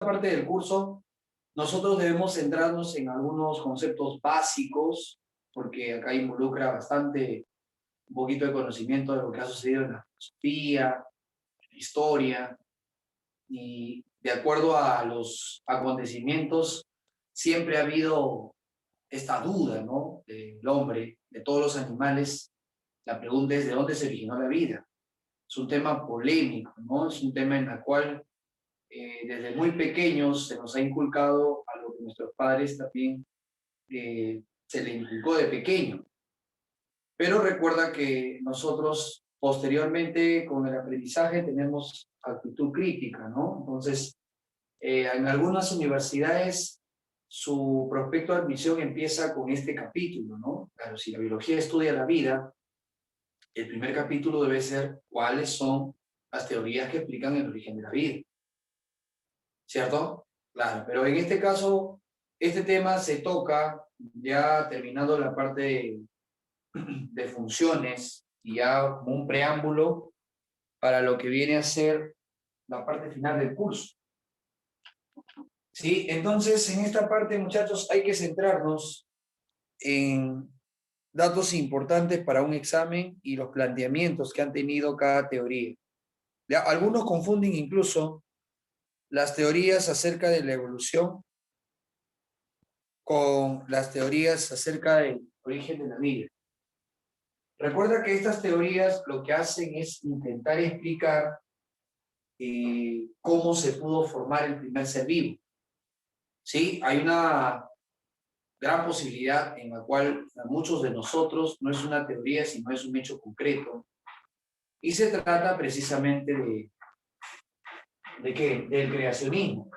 parte del curso, nosotros debemos centrarnos en algunos conceptos básicos, porque acá involucra bastante un poquito de conocimiento de lo que ha sucedido en la filosofía, en la historia, y de acuerdo a los acontecimientos, siempre ha habido esta duda, ¿no? Del hombre, de todos los animales. La pregunta es: ¿de dónde se originó la vida? Es un tema polémico, ¿no? Es un tema en el cual desde muy pequeños se nos ha inculcado a lo que nuestros padres también se le inculcó de pequeño. Pero recuerda que nosotros posteriormente con el aprendizaje tenemos actitud crítica, ¿no? Entonces, en algunas universidades su prospecto de admisión empieza con este capítulo, ¿no? Claro, si la biología estudia la vida, el primer capítulo debe ser cuáles son las teorías que explican el origen de la vida, ¿cierto? Claro, pero en este caso, este tema se toca ya terminando la parte de funciones y ya como un preámbulo para lo que viene a ser la parte final del curso. ¿Sí? Entonces, en esta parte, muchachos, hay que centrarnos en datos importantes para un examen y los planteamientos que han tenido cada teoría. ¿Ya? Algunos confunden incluso las teorías acerca de la evolución con las teorías acerca del origen de la vida. Recuerda que estas teorías lo que hacen es intentar explicar cómo se pudo formar el primer ser vivo. ¿Sí? Hay una gran posibilidad en la cual a muchos de nosotros no es una teoría, sino es un hecho concreto. Y se trata precisamente ¿de qué? Del creacionismo,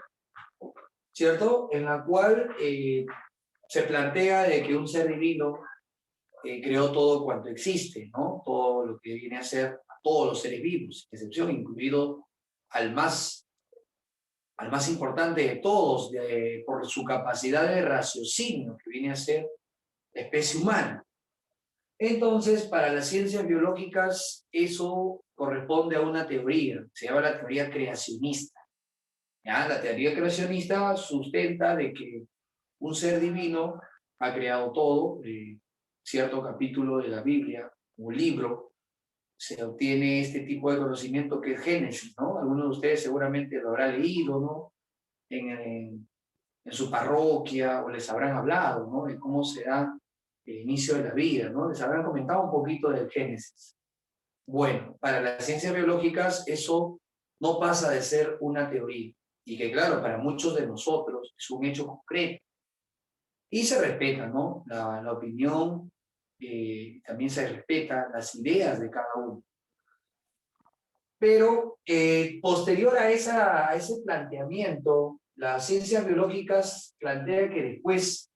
¿cierto? En la cual se plantea de que un ser divino creó todo cuanto existe, ¿no? Todo lo que viene a ser a todos los seres vivos, sin excepción, incluido al más importante de todos, por su capacidad de raciocinio, que viene a ser la especie humana. Entonces, para las ciencias biológicas, eso corresponde a una teoría, se llama la teoría creacionista. ¿Ya? La teoría creacionista sustenta de que un ser divino ha creado todo, cierto capítulo de la Biblia, un libro, se obtiene este tipo de conocimiento que es Génesis, ¿no? Algunos de ustedes seguramente lo habrán leído, ¿no? En su parroquia, o les habrán hablado, ¿no? De cómo se da el inicio de la vida, ¿no? Les habrán comentado un poquito del Génesis. Bueno, para las ciencias biológicas eso no pasa de ser una teoría, y que claro, para muchos de nosotros es un hecho concreto. Y se respeta, ¿no? La opinión, también se respeta las ideas de cada uno. Pero posterior a ese planteamiento, las ciencias biológicas plantean que después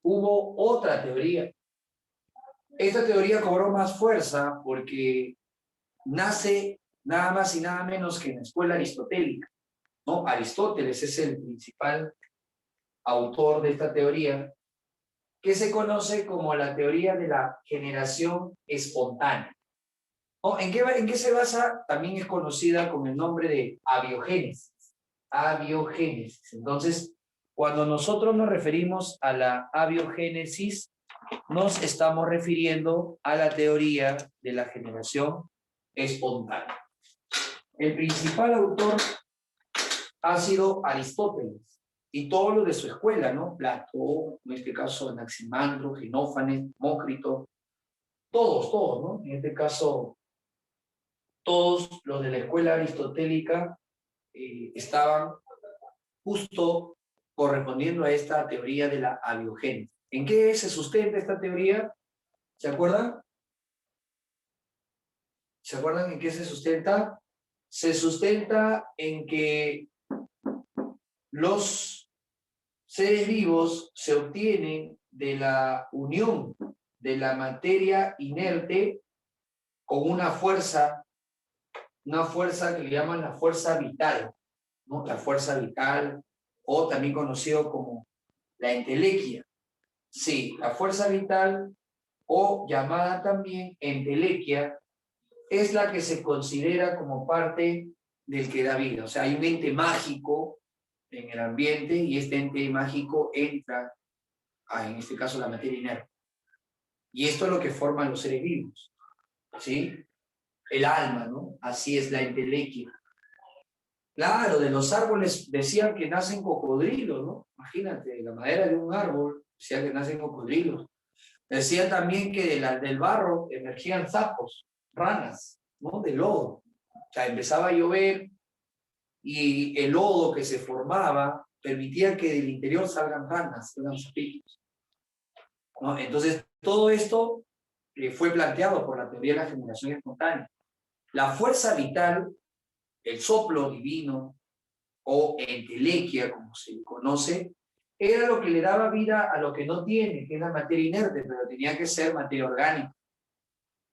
hubo otra teoría. Esta teoría cobró más fuerza porque nace nada más y nada menos que en la escuela aristotélica, ¿no? Aristóteles es el principal autor de esta teoría, que se conoce como la teoría de la generación espontánea. ¿No? ¿En qué se basa? También es conocida con el nombre de abiogénesis. Abiogénesis. Entonces, cuando nosotros nos referimos a la abiogénesis, nos estamos refiriendo a la teoría de la generación espontánea. El principal autor ha sido Aristóteles y todos los de su escuela, ¿no? Platón, en este caso Anaximandro, Genófanes, Demócrito, todos, ¿no? En este caso, todos los de la escuela aristotélica estaban justo correspondiendo a esta teoría de la abiogénesis. ¿En qué se sustenta esta teoría? ¿Se acuerdan? ¿Se acuerdan en qué se sustenta? Se sustenta en que los seres vivos se obtienen de la unión de la materia inerte con una fuerza que le llaman la fuerza vital, ¿no? La fuerza vital, o también conocido como la entelequia. Sí, la fuerza vital, o llamada también entelequia, es la que se considera como parte del que da vida. O sea, hay un ente mágico en el ambiente y este ente mágico entra en este caso, la materia inerte. Y esto es lo que forman los seres vivos, ¿sí? El alma, ¿no? Así es la entelequia. Claro, de los árboles decían que nacen cocodrilos, ¿no? Imagínate, la madera de un árbol decía que nacen cocodrilos. Decía también que del barro emergían sapos, ranas, ¿no? Del lodo. O sea, empezaba a llover y el lodo que se formaba permitía que del interior salgan ranas, salgan sapitos, ¿no? Entonces, todo esto fue planteado por la teoría de la generación espontánea. La fuerza vital, el soplo divino o entelequia, como se le conoce, era lo que le daba vida a lo que no tiene, que es la materia inerte, pero tenía que ser materia orgánica.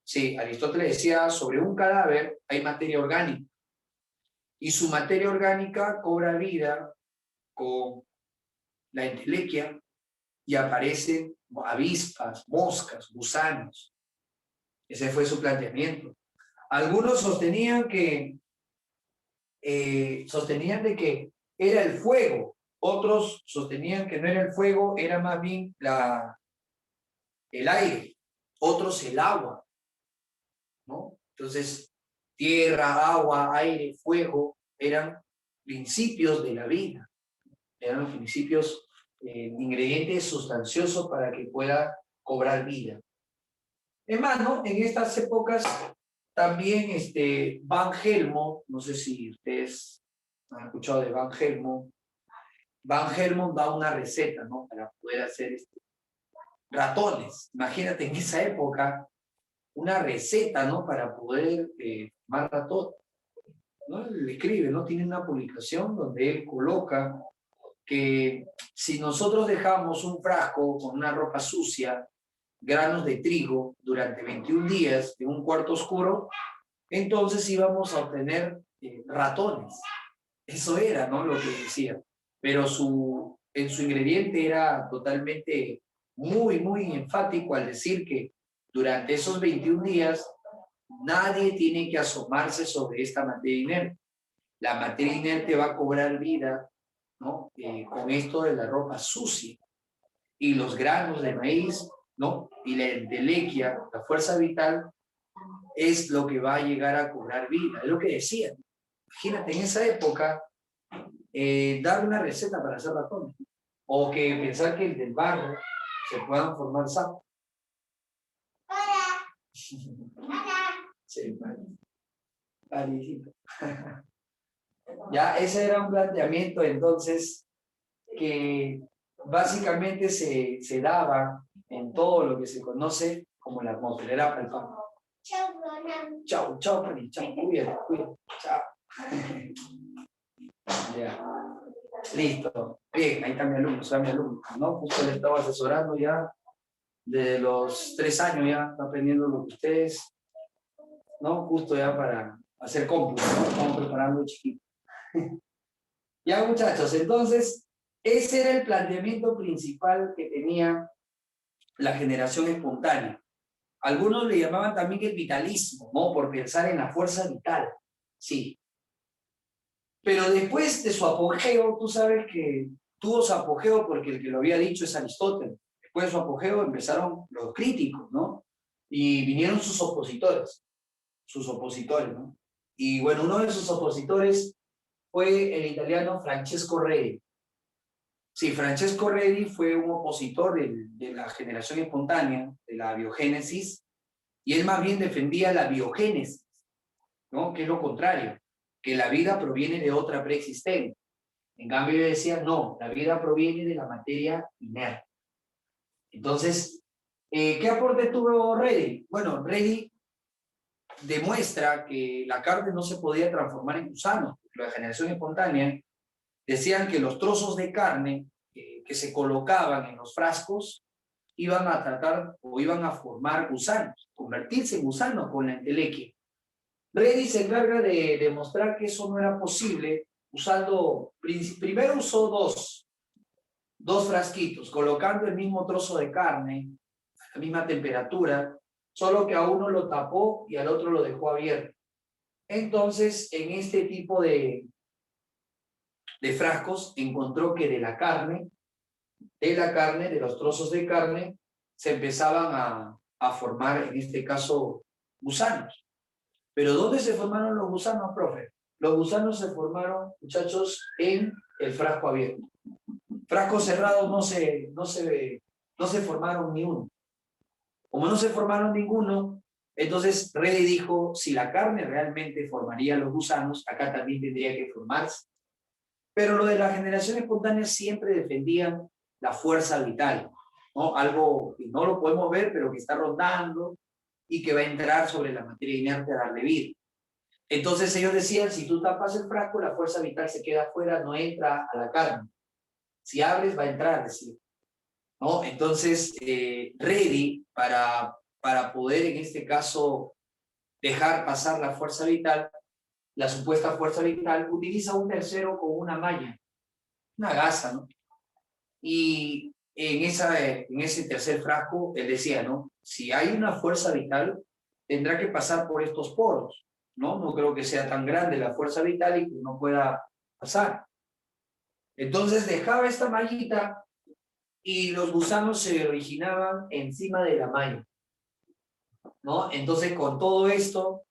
Sí, Aristóteles decía, sobre un cadáver hay materia orgánica, y su materia orgánica cobra vida con la entelequia y aparecen avispas, moscas, gusanos. Ese fue su planteamiento. Algunos sostenían de que era el fuego, otros sostenían que no era el fuego, era más bien el aire, otros el agua, ¿no? Entonces, tierra, agua, aire, fuego eran principios de la vida, eran los principios, ingredientes sustanciosos para que pueda cobrar vida. Hermano, en estas épocas también Van Helmont, no sé si ustedes han escuchado de Van Helmont. Van Helmont da una receta, ¿no? Para poder hacer ratones. Imagínate en esa época una receta, ¿no? Para poder tomar ratón, ¿no? Él escribe, ¿no? Tiene una publicación donde él coloca que si nosotros dejamos un frasco con una ropa sucia, granos de trigo, durante 21 días en un cuarto oscuro, entonces íbamos a obtener ratones. Eso era, ¿no? Lo que decía. Pero en su ingrediente era totalmente muy enfático al decir que durante esos 21 días nadie tiene que asomarse sobre esta materia inerte. La materia inerte va a cobrar vida, ¿no? Con esto de la ropa sucia y los granos de maíz, ¿no? Y la entelequia, la fuerza vital, es lo que va a llegar a cobrar vida. Es lo que decían. Imagínate, en esa época, dar una receta para hacer ratones. O que pensar que el del barro se puedan formar sapos. Sí, vale. Ya, ese era un planteamiento entonces que básicamente se daba en todo lo que se conoce como la atmósfera. Era palpable. Chao, chao, Pani, chao, cuídate, chao. Ya. Listo. Bien, ahí está mi alumno, soy mi alumno, ¿no? Justo le estaba asesorando ya, de los 3 años ya está aprendiendo lo que ustedes, ¿no? Justo ya para hacer cómputo, ¿no? Estamos preparando chiquito. Ya, muchachos, entonces, ese era el planteamiento principal que tenía la generación espontánea. Algunos le llamaban también el vitalismo, ¿no? Por pensar en la fuerza vital, sí. Pero después de su apogeo, tú sabes que tuvo su apogeo porque el que lo había dicho es Aristóteles. Después de su apogeo empezaron los críticos, ¿no? Y vinieron sus opositores, ¿no? Y bueno, uno de sus opositores fue el italiano Francesco Redi. Sí, Francesco Redi fue un opositor de la generación espontánea, de la biogénesis, y él más bien defendía la biogénesis, ¿no? Que es lo contrario, que la vida proviene de otra preexistente. En cambio, yo decía, no, la vida proviene de la materia inerte. Entonces, ¿qué aporte tuvo Redi? Bueno, Redi demuestra que la carne no se podía transformar en gusanos. La generación espontánea decían que los trozos de carne que se colocaban en los frascos iban a tratar o iban a formar gusanos, convertirse en gusanos con la entelequia. Redi se encarga de demostrar que eso no era posible usando, primero usó dos frasquitos, colocando el mismo trozo de carne, a la misma temperatura, solo que a uno lo tapó y al otro lo dejó abierto. Entonces, en este tipo de de frascos, encontró que de la carne, de los trozos de carne, se empezaban a formar, en este caso, gusanos. Pero ¿dónde se formaron los gusanos, profe? Los gusanos se formaron, muchachos, en el frasco abierto. Frascos cerrados no se formaron ni uno. Como no se formaron ninguno, entonces Redi dijo, si la carne realmente formaría los gusanos, acá también tendría que formarse. Pero lo de la generación espontánea siempre defendían la fuerza vital, ¿no? Algo que no lo podemos ver, pero que está rondando y que va a entrar sobre la materia inerte a darle vida. Entonces ellos decían, si tú tapas el frasco, la fuerza vital se queda afuera, no entra a la carne. Si abres, va a entrar, decía, ¿no? Entonces, Redi, para poder en este caso dejar pasar la fuerza vital, la supuesta fuerza vital, utiliza un tercero con una malla, una gasa, ¿no? Y en ese tercer frasco, él decía, ¿no? Si hay una fuerza vital, tendrá que pasar por estos poros, ¿no? No creo que sea tan grande la fuerza vital y que no pueda pasar. Entonces dejaba esta mallita y los gusanos se originaban encima de la malla, ¿no? Entonces, con todo esto,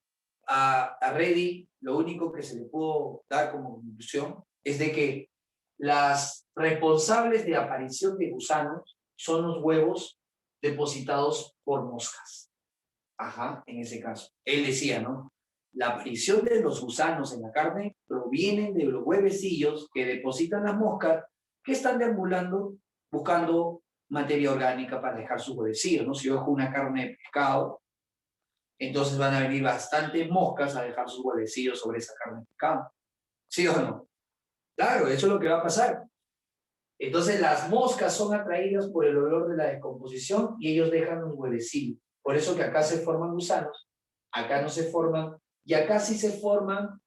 a Redi, lo único que se le pudo dar como conclusión es de que las responsables de aparición de gusanos son los huevos depositados por moscas. Ajá, en ese caso. Él decía, ¿no? La aparición de los gusanos en la carne provienen de los huevecillos que depositan las moscas que están deambulando buscando materia orgánica para dejar sus huevecillos, ¿no? Si yo dejo una carne de pescado, entonces van a venir bastantes moscas a dejar sus huevecillos sobre esa carne de pescado. ¿Sí o no? Claro, eso es lo que va a pasar. Entonces las moscas son atraídas por el olor de la descomposición y ellos dejan un huevecillo. Por eso que acá se forman gusanos, acá no se forman, y acá sí se forman,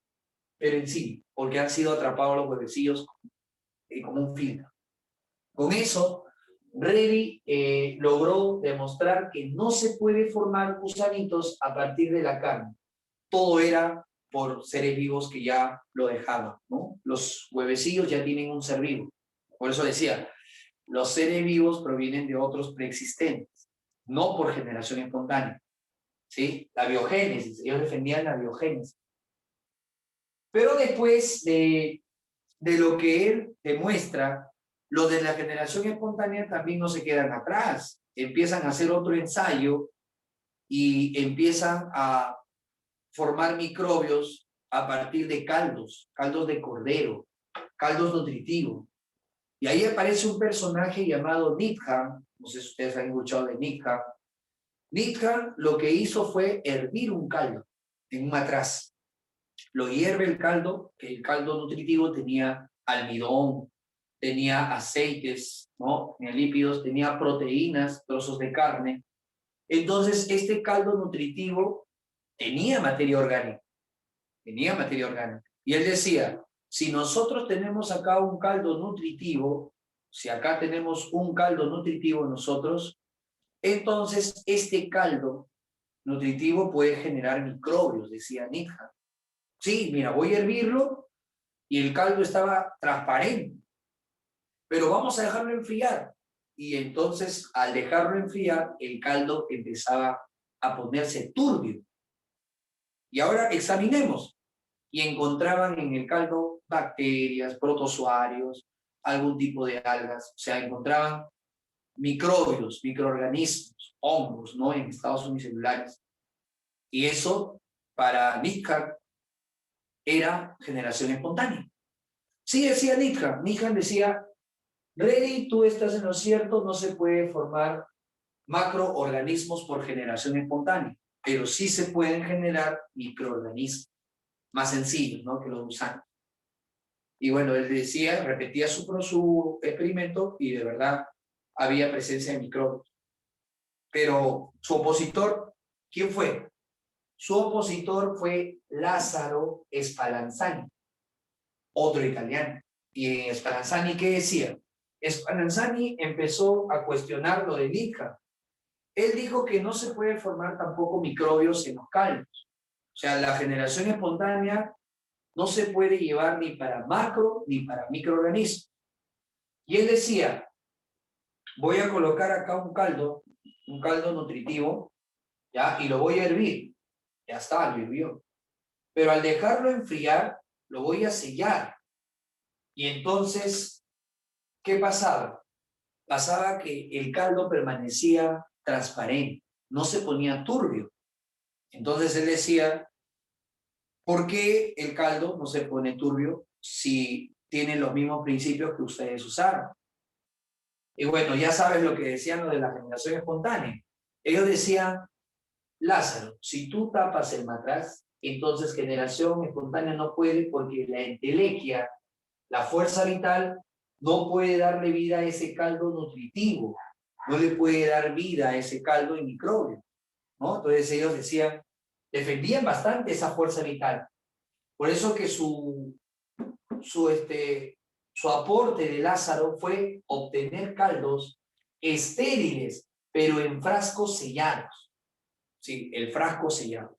pero en sí, porque han sido atrapados los huevecillos como un filtro. Con eso, Redi logró demostrar que no se puede formar gusanitos a partir de la carne. Todo era por seres vivos que ya lo dejaban, ¿no? Los huevecillos ya tienen un ser vivo. Por eso decía, los seres vivos provienen de otros preexistentes, no por generación espontánea, ¿sí? La biogénesis, ellos defendían la biogénesis. Pero después de lo que él demuestra, los de la generación espontánea también no se quedan atrás, empiezan a hacer otro ensayo y empiezan a formar microbios a partir de caldos de cordero, caldos nutritivos. Y ahí aparece un personaje llamado Needham, no sé si ustedes han escuchado de Needham. Needham lo que hizo fue hervir un caldo en un matraz. Lo hierve el caldo, que el caldo nutritivo tenía almidón, tenía aceites, ¿no? Tenía lípidos, tenía proteínas, trozos de carne. Entonces, este caldo nutritivo tenía materia orgánica, tenía materia orgánica. Y él decía, si nosotros tenemos acá un caldo nutritivo, si acá tenemos un caldo nutritivo nosotros, entonces este caldo nutritivo puede generar microbios, decía Nietzsche. Sí, mira, voy a hervirlo y el caldo estaba transparente, pero vamos a dejarlo enfriar. Y entonces, al dejarlo enfriar, el caldo empezaba a ponerse turbio. Y ahora examinemos. Y encontraban en el caldo bacterias, protozoarios, algún tipo de algas. O sea, encontraban microbios, microorganismos, hongos, ¿no? En estados unicelulares. Y eso, para Nietzsche, era generación espontánea. Sí, decía Nietzsche. Nietzsche decía, Redi, tú estás en lo cierto, no se puede formar macroorganismos por generación espontánea, pero sí se pueden generar microorganismos más sencillos, ¿no? Que los gusanos. Y bueno, él decía, repetía su experimento y de verdad había presencia de microbios. Pero su opositor, ¿quién fue? Su opositor fue Lázaro Spallanzani, otro italiano. Y Spallanzani, ¿qué decía? Spallanzani empezó a cuestionar lo de Nietzsche. Él dijo que no se puede formar tampoco microbios en los caldos. O sea, la generación espontánea no se puede llevar ni para macro ni para microorganismos. Y él decía, voy a colocar acá un caldo nutritivo, ¿ya? Y lo voy a hervir. Ya está, lo hirvió. Pero al dejarlo enfriar, lo voy a sellar. Y entonces, ¿qué pasaba? Pasaba que el caldo permanecía transparente, no se ponía turbio. Entonces él decía, ¿por qué el caldo no se pone turbio si tiene los mismos principios que ustedes usaron? Y bueno, ya sabes lo que decían lo de la generación espontánea. Ellos decían, Lázaro, si tú tapas el matraz, entonces generación espontánea no puede porque la entelequia, la fuerza vital, no puede darle vida a ese caldo nutritivo, no le puede dar vida a ese caldo en microbio, ¿no? Entonces ellos decían, defendían bastante esa fuerza vital. Por eso que su aporte de Lázaro fue obtener caldos estériles, pero en frascos sellados. Sí, el frasco sellado.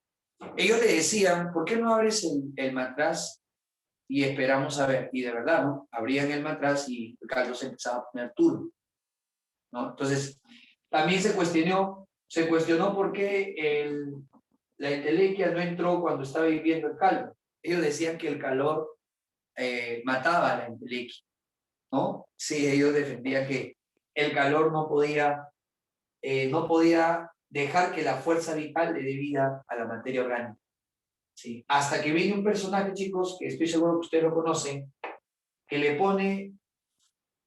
Ellos le decían, ¿por qué no abres el matraz y esperamos a ver? Y de verdad, ¿no? Abrían el matraz y el caldo se empezaba a poner turbio, ¿no? Entonces, también se cuestionó por qué la entelequia no entró cuando estaba hirviendo el caldo. Ellos decían que el calor mataba a la entelequia, ¿no? Sí, ellos defendían que el calor no podía dejar que la fuerza vital le dé vida a la materia orgánica. ¿Sí? Hasta que viene un personaje, chicos, que estoy seguro que ustedes lo conocen, que le pone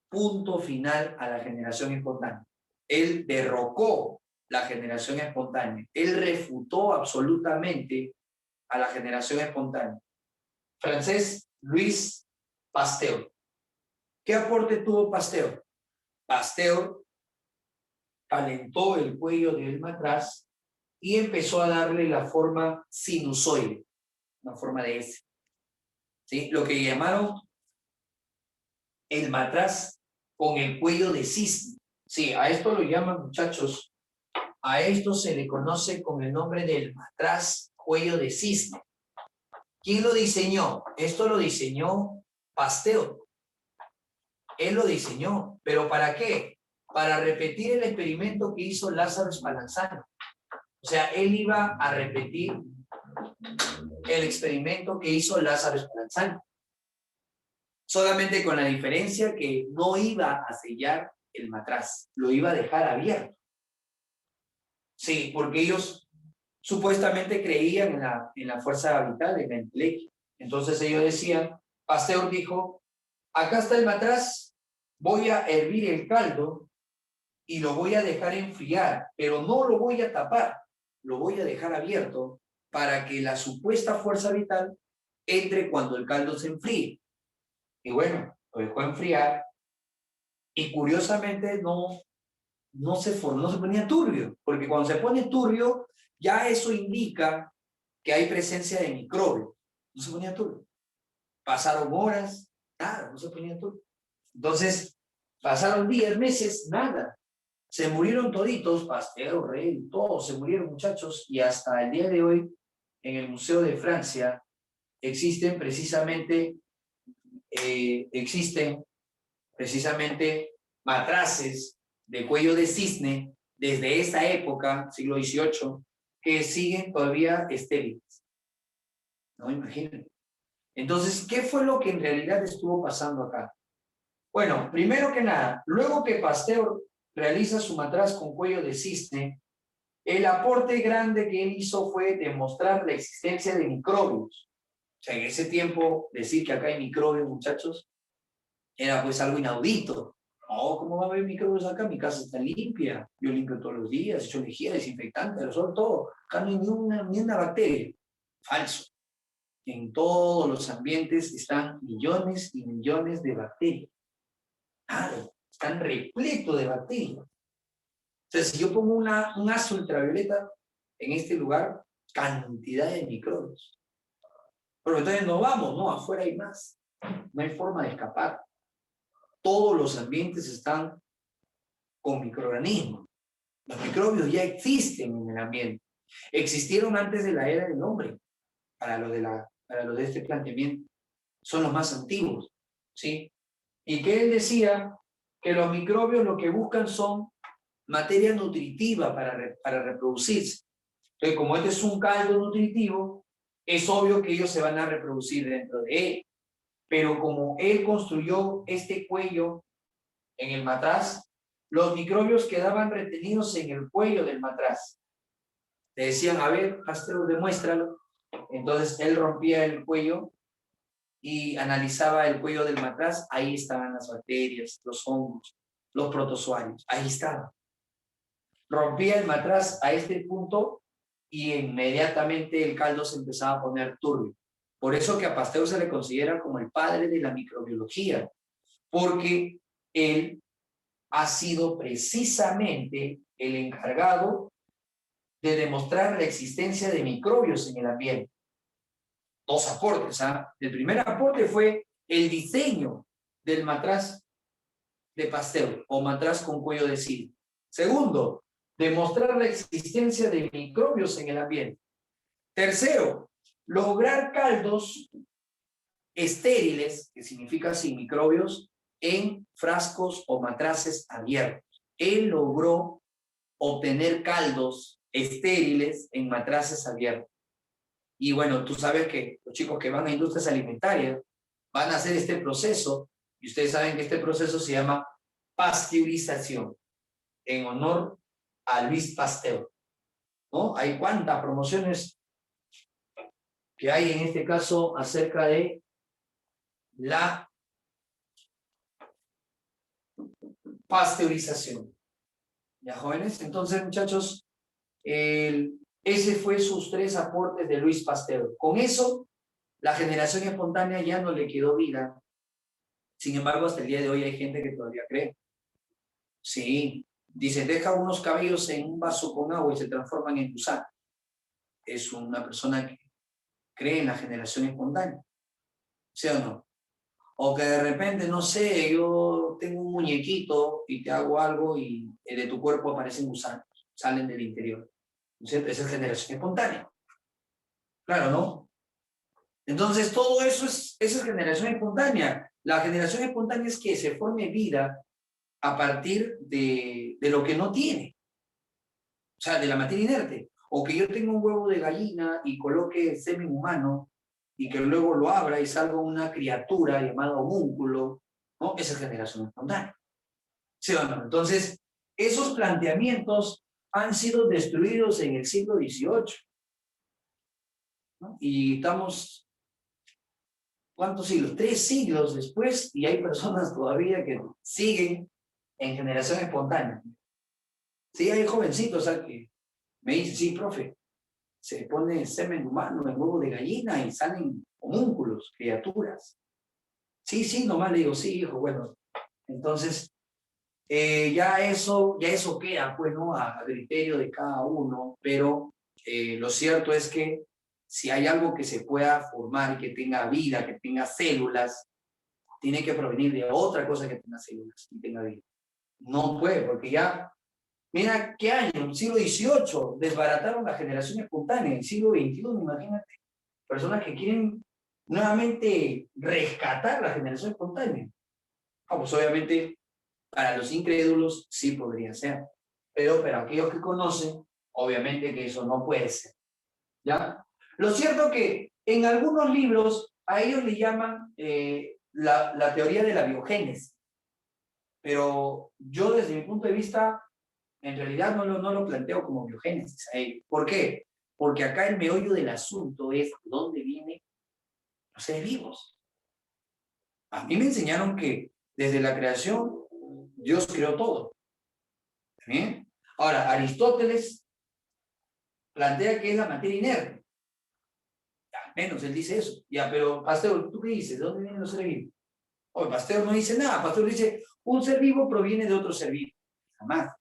punto final a la generación espontánea. Él derrocó la generación espontánea. Él refutó absolutamente a la generación espontánea. Francés Luis Pasteur. ¿Qué aporte tuvo Pasteur? Pasteur calentó el cuello del matraz y empezó a darle la forma sinusoide, una forma de S. ¿Sí? Lo que llamaron el matraz con el cuello de cisne. Sí, a esto lo llaman, muchachos, a esto se le conoce con el nombre del matraz cuello de cisne. ¿Quién lo diseñó? Esto lo diseñó Pasteur. Él lo diseñó, ¿pero para qué? Para repetir el experimento que hizo Lázaro Spallanzani. O sea, él iba a repetir el experimento que hizo Lázaro Spallanzani. Solamente con la diferencia que no iba a sellar el matraz, lo iba a dejar abierto. Sí, porque ellos supuestamente creían en la fuerza vital, en la entelequia. Entonces ellos decían, Pasteur dijo, acá está el matraz, voy a hervir el caldo y lo voy a dejar enfriar, pero no lo voy a tapar, lo voy a dejar abierto para que la supuesta fuerza vital entre cuando el caldo se enfríe. Y bueno, lo dejó enfriar y curiosamente no se ponía turbio, porque cuando se pone turbio, ya eso indica que hay presencia de microbios. No se ponía turbio. Pasaron horas, nada, no se ponía turbio. Entonces, pasaron días, meses, nada. Se murieron toditos, Pasteur, Rey, todos se murieron, muchachos, y hasta el día de hoy, en el Museo de Francia, existen precisamente matraces de cuello de cisne desde esa época, siglo XVIII, que siguen todavía estériles. ¿No? Imagínense. Entonces, ¿qué fue lo que en realidad estuvo pasando acá? Bueno, primero que nada, luego que Pasteur realiza su matraz con cuello de cisne, el aporte grande que él hizo fue demostrar la existencia de microbios. O sea, en ese tiempo, decir que acá hay microbios, muchachos, era pues algo inaudito. No, ¿cómo va a haber microbios acá? Mi casa está limpia, yo limpio todos los días, echo lejía, desinfectante, aerosol, todo. Acá no hay ni una bacteria. Falso. En todos los ambientes están millones y millones de bacterias. Claro, están repletos de bacterias. Entonces, si yo pongo un haz ultravioleta en este lugar, cantidad de microbios. Pero entonces no vamos, no, afuera hay más. No hay forma de escapar. Todos los ambientes están con microorganismos. Los microbios ya existen en el ambiente. Existieron antes de la era del hombre, para lo de la para los de este planteamiento, son los más antiguos, ¿sí? Y que él decía que los microbios lo que buscan son materia nutritiva para reproducirse. Entonces, como este es un caldo nutritivo, es obvio que ellos se van a reproducir dentro de él. Pero como él construyó este cuello en el matraz, los microbios quedaban retenidos en el cuello del matraz. Le decían, a ver, Pasteur, demuéstralo. Entonces él rompía el cuello y analizaba el cuello del matraz. Ahí estaban las bacterias, los hongos, los protozoarios. Ahí estaban. Rompía el matraz a este punto y inmediatamente el caldo se empezaba a poner turbio. Por eso que a Pasteur se le considera como el padre de la microbiología, porque él ha sido precisamente el encargado de demostrar la existencia de microbios en el ambiente. Dos aportes, ¿ah? El primer aporte fue el diseño del matraz de Pasteur, o matraz con cuello de silo. Segundo, demostrar la existencia de microbios en el ambiente. Tercero, lograr caldos estériles, que significa sin microbios, en frascos o matraces abiertos. Él logró obtener caldos estériles en matraces abiertos. Y bueno, tú sabes que los chicos que van a industrias alimentarias van a hacer este proceso, y ustedes saben que este proceso se llama pasteurización, en honor a Louis Pasteur, ¿no? Hay cuántas promociones que hay en este caso acerca de la pasteurización. ¿Ya, jóvenes? Entonces, muchachos, ese fue sus tres aportes de Louis Pasteur. Con eso, la generación espontánea ya no le quedó vida. Sin embargo, hasta el día de hoy hay gente que todavía cree. Sí, dice, deja unos cabellos en un vaso con agua y se transforman en gusano. Es una persona que cree en la generación espontánea. ¿Sí o no? O que de repente, no sé, yo tengo un muñequito y te hago algo y de tu cuerpo aparecen gusanos, salen del interior. ¿No es cierto? Esa es generación espontánea. Claro, ¿no? Entonces, todo eso esa es generación espontánea. La generación espontánea es que se forme vida a partir de lo que no tiene. O sea, de la materia inerte. O que yo tenga un huevo de gallina y coloque semen humano y que luego lo abra y salga una criatura llamada homúnculo, ¿no? Esa es generación espontánea. ¿Sí o no? Entonces, esos planteamientos han sido destruidos en el siglo XVIII, ¿no? Y estamos, ¿cuántos siglos? 3 siglos después, y hay personas todavía que siguen en generación espontánea. Sí, hay jovencitos, ¿sabes? Que me dicen, sí, profe, se pone semen humano en huevo de gallina y salen homúnculos, criaturas. Sí, sí, nomás le digo, sí, hijo, bueno. Entonces, ya eso queda, pues, ¿no? A criterio de cada uno, pero lo cierto es que si hay algo que se pueda formar, que tenga vida, que tenga células, tiene que provenir de otra cosa que tenga células y tenga vida. No puede, porque ya, mira qué año, siglo XVIII, desbarataron la generación espontánea, en el siglo XXI, imagínate, personas que quieren nuevamente rescatar la generación espontánea. Pues obviamente para los incrédulos sí podría ser, pero para aquellos que conocen, obviamente que eso no puede ser, ¿ya? Lo cierto que en algunos libros a ellos le llaman la teoría de la biogénesis, pero yo desde mi punto de vista, en realidad no lo planteo como biogénesis. ¿Por qué? Porque acá el meollo del asunto es dónde vienen los seres vivos. A mí me enseñaron que desde la creación Dios creó todo. ¿Bien? Ahora, Aristóteles plantea que es la materia inerte. Al menos él dice eso. Ya, pero Pasteur, ¿tú qué dices? ¿De dónde vienen los seres vivos? Oye, Pasteur no dice nada. Pasteur dice, un ser vivo proviene de otro ser vivo. Jamás.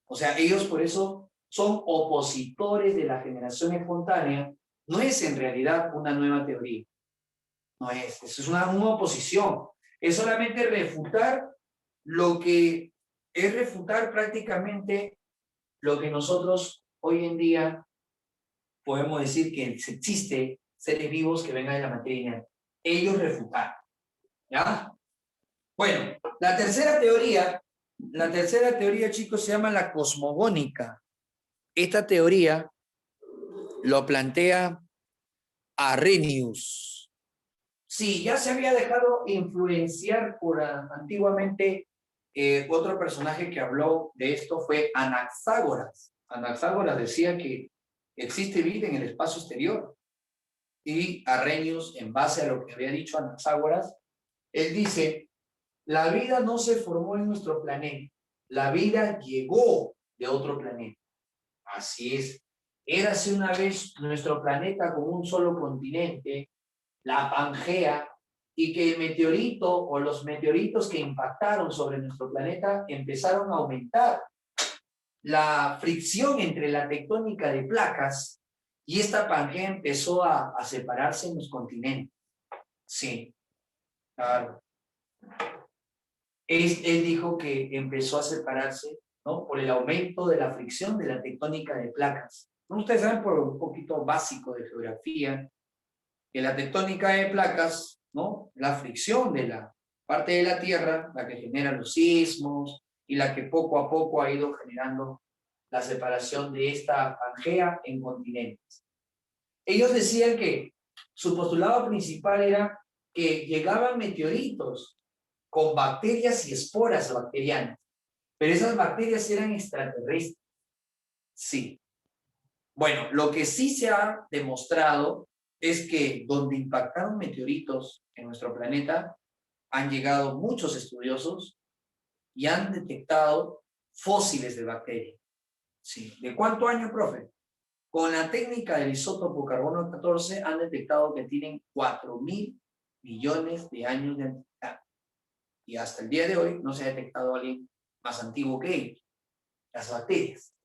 O sea, ellos por eso son opositores de la generación espontánea. No es en realidad una nueva teoría. No es. Eso es una oposición. Es solamente refutar lo que es refutar prácticamente lo que nosotros hoy en día podemos decir que existe seres vivos que vengan de la materia inerte. Ellos refutaron. ¿Ya? Bueno, la tercera teoría, chicos, se llama la cosmogónica. Esta teoría lo plantea Arrhenius. Sí, ya se había dejado influenciar por antiguamente otro personaje que habló de esto fue Anaxágoras. Anaxágoras decía que existe vida en el espacio exterior. Y Arrhenius, en base a lo que había dicho Anaxágoras, él dice, la vida no se formó en nuestro planeta, la vida llegó de otro planeta. Así es. Érase una vez nuestro planeta con un solo continente, la Pangea, y que el meteorito o los meteoritos que impactaron sobre nuestro planeta empezaron a aumentar la fricción entre la tectónica de placas y esta Pangea empezó a separarse en los continentes. Sí, claro. Él dijo que empezó a separarse, ¿no? Por el aumento de la fricción de la tectónica de placas. Ustedes saben por un poquito básico de geografía que la tectónica de placas, ¿no? La fricción de la parte de la Tierra, la que genera los sismos y la que poco a poco ha ido generando la separación de esta Pangea en continentes. Ellos decían que su postulado principal era que llegaban meteoritos con bacterias y esporas bacterianas, pero esas bacterias eran extraterrestres. Sí. Bueno, lo que sí se ha demostrado es que donde impactaron meteoritos en nuestro planeta, han llegado muchos estudiosos y han detectado fósiles de bacterias. Sí. ¿De cuánto año, profe? Con la técnica del isótopo carbono 14 han detectado que tienen 4.000 millones de años de antigüedad. Y hasta el día de hoy no se ha detectado alguien más antiguo que ellos, las bacterias.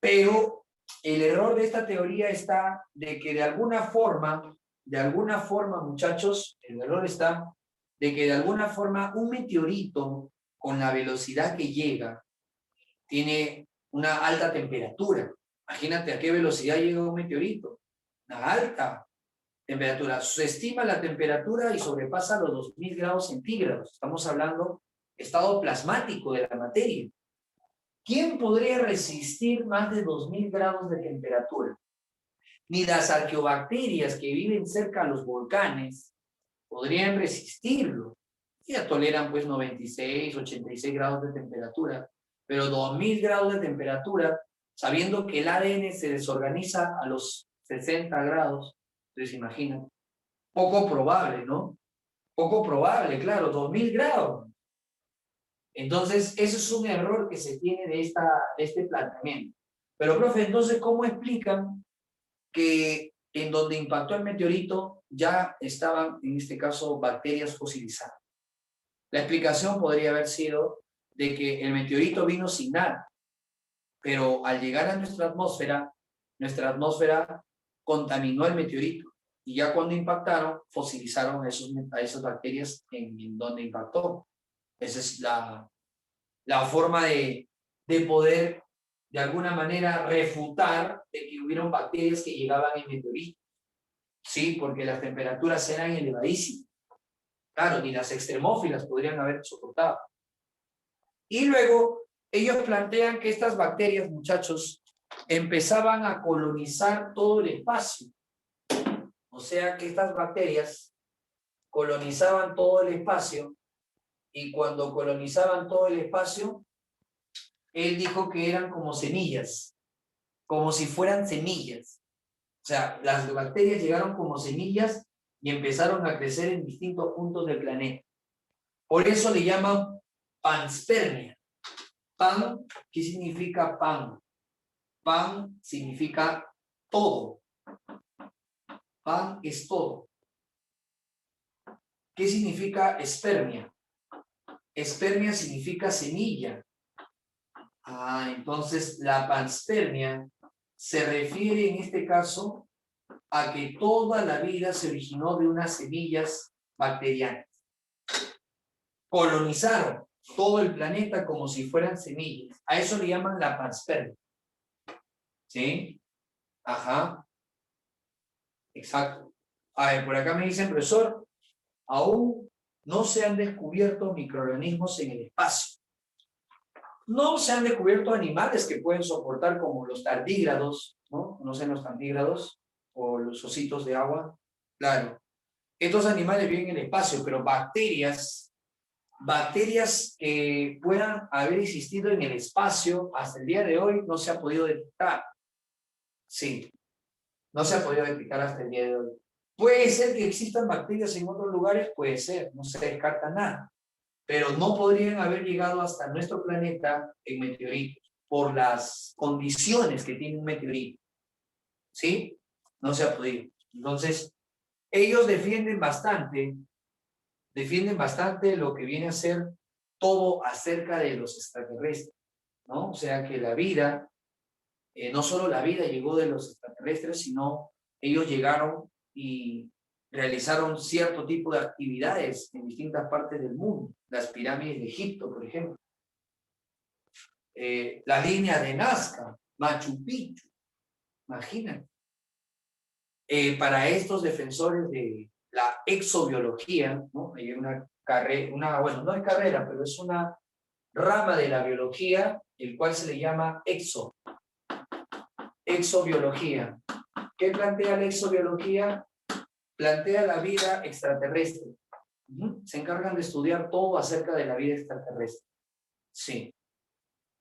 Pero el error de esta teoría está de que de alguna forma, muchachos, el error está de que de alguna forma un meteorito con la velocidad que llega tiene una alta temperatura. Imagínate a qué velocidad llega un meteorito. Una alta temperatura. Se estima la temperatura y sobrepasa los 2000 grados centígrados. Estamos hablando estado plasmático de la materia. ¿Quién podría resistir más de 2000 grados de temperatura? Ni las arqueobacterias que viven cerca de los volcanes podrían resistirlo. Ya toleran pues 96, 86 grados de temperatura, pero 2000 grados de temperatura, sabiendo que el ADN se desorganiza a los 60 grados, entonces imaginen, poco probable, ¿no? Poco probable, claro, 2000 grados. Entonces, eso es un error que se tiene de este planteamiento. Pero, profe, entonces, ¿cómo explican que en donde impactó el meteorito ya estaban, en este caso, bacterias fosilizadas? La explicación podría haber sido de que el meteorito vino sin nada, pero al llegar a nuestra atmósfera contaminó el meteorito. Y ya cuando impactaron, fosilizaron a esas bacterias en donde impactó. Esa es la forma de poder, de alguna manera, refutar de que hubieron bacterias que llegaban en meteorito. Sí, porque las temperaturas eran elevadísimas. Claro, ni las extremófilas podrían haber soportado. Y luego, ellos plantean que estas bacterias, muchachos, empezaban a colonizar todo el espacio. O sea que estas bacterias colonizaban todo el espacio y cuando colonizaban todo el espacio, él dijo que eran como semillas, como si fueran semillas. O sea, las bacterias llegaron como semillas y empezaron a crecer en distintos puntos del planeta. Por eso le llaman panspermia. Pan, ¿qué significa pan? Pan significa todo. Pan es todo. ¿Qué significa espermia? Espermia significa semilla. Entonces la panspermia se refiere en este caso a que toda la vida se originó de unas semillas bacterianas. Colonizaron todo el planeta como si fueran semillas. A eso le llaman la panspermia. ¿Sí? Ajá. Exacto. A ver, por acá me dicen, profesor, aún no se han descubierto microorganismos en el espacio. No se han descubierto animales que pueden soportar como los tardígrados, ¿no? ¿Conocen los tardígrados? O los ositos de agua. Claro. Estos animales viven en el espacio, pero bacterias que puedan haber existido en el espacio hasta el día de hoy no se ha podido detectar. Sí, no se ha podido detectar hasta el día de hoy. Puede ser que existan bacterias en otros lugares, puede ser, no se descarta nada, pero no podrían haber llegado hasta nuestro planeta en meteoritos por las condiciones que tiene un meteorito. ¿Sí? No se ha podido. Entonces, ellos defienden bastante lo que viene a ser todo acerca de los extraterrestres, ¿no? O sea que la vida, no solo la vida llegó de los extraterrestres, sino ellos llegaron y realizaron cierto tipo de actividades en distintas partes del mundo. Las pirámides de Egipto, por ejemplo. La línea de Nazca, Machu Picchu, imagínate. Para estos defensores de la exobiología, ¿no? Hay una carrera, bueno, no es carrera, pero es una rama de la biología, el cual se le llama exobiología. ¿Qué plantea la exobiología? Plantea la vida extraterrestre. Se encargan de estudiar todo acerca de la vida extraterrestre. Sí.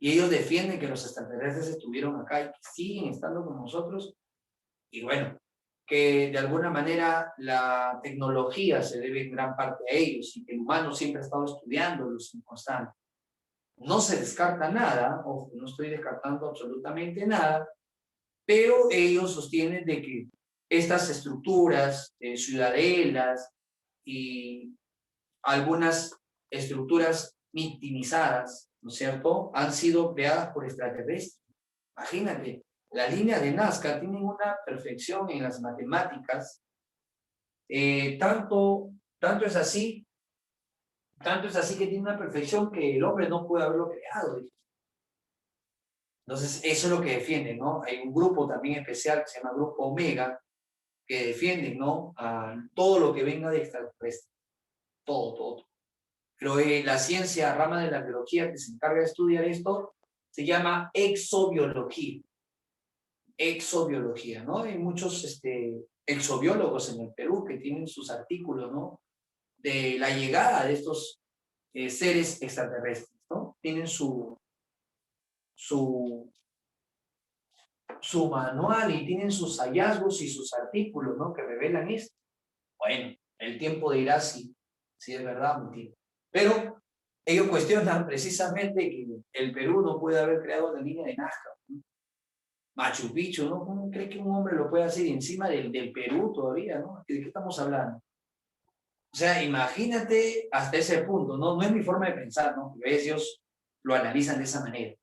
Y ellos defienden que los extraterrestres estuvieron acá y que siguen estando con nosotros. Y bueno, que de alguna manera la tecnología se debe en gran parte a ellos y que el humano siempre ha estado estudiándolos en constante. No se descarta nada, ojo, no estoy descartando absolutamente nada, pero ellos sostienen de que estas estructuras, ciudadelas y algunas estructuras victimizadas, ¿no es cierto?, han sido creadas por extraterrestres. Imagínate, la línea de Nazca tiene una perfección en las matemáticas, tanto es así que tiene una perfección que el hombre no puede haberlo creado. Entonces, eso es lo que defienden, ¿no? Hay un grupo también especial que se llama Grupo Omega, que defienden, ¿no? A todo lo que venga de extraterrestre. Todo. Pero la ciencia, rama de la biología que se encarga de estudiar esto, se llama exobiología. Exobiología, ¿no? Hay muchos exobiólogos en el Perú que tienen sus artículos, ¿no? De la llegada de estos seres extraterrestres, ¿no? Tienen su manual y tienen sus hallazgos y sus artículos, ¿no? Que revelan esto. Bueno, el tiempo dirá si es verdad o mentira. Pero ellos cuestionan precisamente que el Perú no puede haber creado la línea de Nazca, ¿no? Machu Picchu, ¿no? ¿Cómo cree que un hombre lo puede hacer encima del Perú todavía, ¿no? ¿De qué estamos hablando? O sea, imagínate hasta ese punto, ¿no? No es mi forma de pensar, ¿no? Porque ellos lo analizan de esa manera.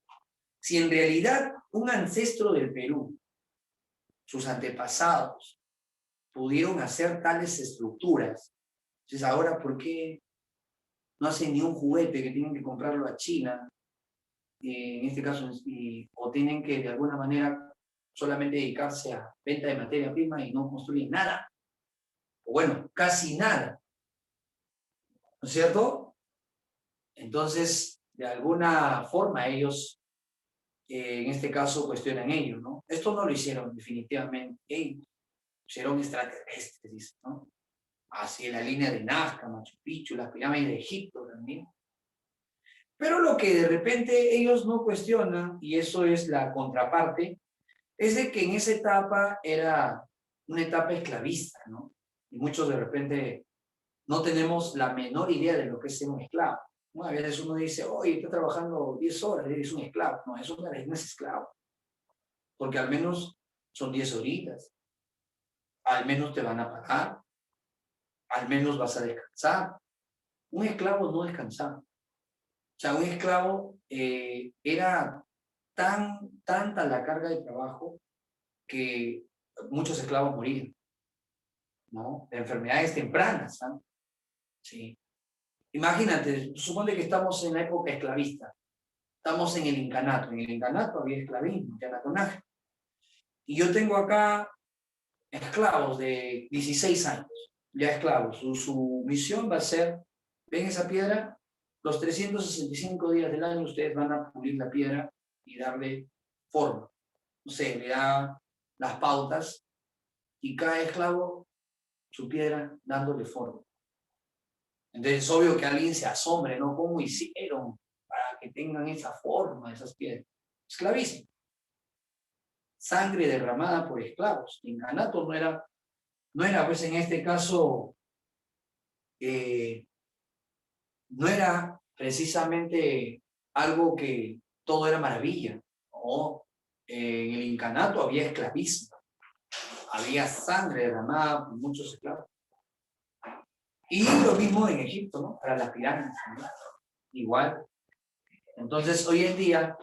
Si en realidad un ancestro del Perú, sus antepasados, pudieron hacer tales estructuras, entonces ahora, ¿por qué no hacen ni un juguete que tienen que comprarlo a China, en este caso, o tienen que de alguna manera solamente dedicarse a venta de materia prima y no construyen nada? O bueno, casi nada, ¿no es cierto? Entonces, de alguna forma ellos, en este caso, cuestionan ellos, ¿no? Esto no lo hicieron definitivamente ellos, hicieron extraterrestres, dicen, ¿no? Así en la línea de Nazca, Machu Picchu, las pirámides de Egipto también. Pero lo que de repente ellos no cuestionan, y eso es la contraparte, es de que en esa etapa era una etapa esclavista, ¿no? Y muchos de repente no tenemos la menor idea de lo que es ser un esclavo, ¿no? A veces uno dice, oye, está trabajando 10 horas, eres un esclavo. No, eso no es esclavo, porque al menos son 10 horitas, al menos te van a pagar, al menos vas a descansar. Un esclavo no descansaba. O sea, un esclavo era tanta la carga de trabajo que muchos esclavos morían, ¿no? De enfermedades tempranas, ¿no? Sí. Imagínate, supone que estamos en la época esclavista, estamos en el incanato había esclavismo, yanatonaje. Y yo tengo acá esclavos de 16 años, ya esclavos. Su misión va a ser, ven esa piedra, los 365 días del año ustedes van a pulir la piedra y darle forma. No sé, le da las pautas y cada esclavo su piedra dándole forma. Entonces es obvio que alguien se asombre, ¿no? ¿Cómo hicieron para que tengan esa forma, esas piedras? Esclavismo. Sangre derramada por esclavos. Incanato no era pues en este caso, no era precisamente algo que todo era maravilla, ¿no? En el incanato había esclavismo, había sangre derramada por muchos esclavos. Y lo mismo en Egipto, ¿no? Para las pirámides, ¿no? Igual. Entonces, hoy en día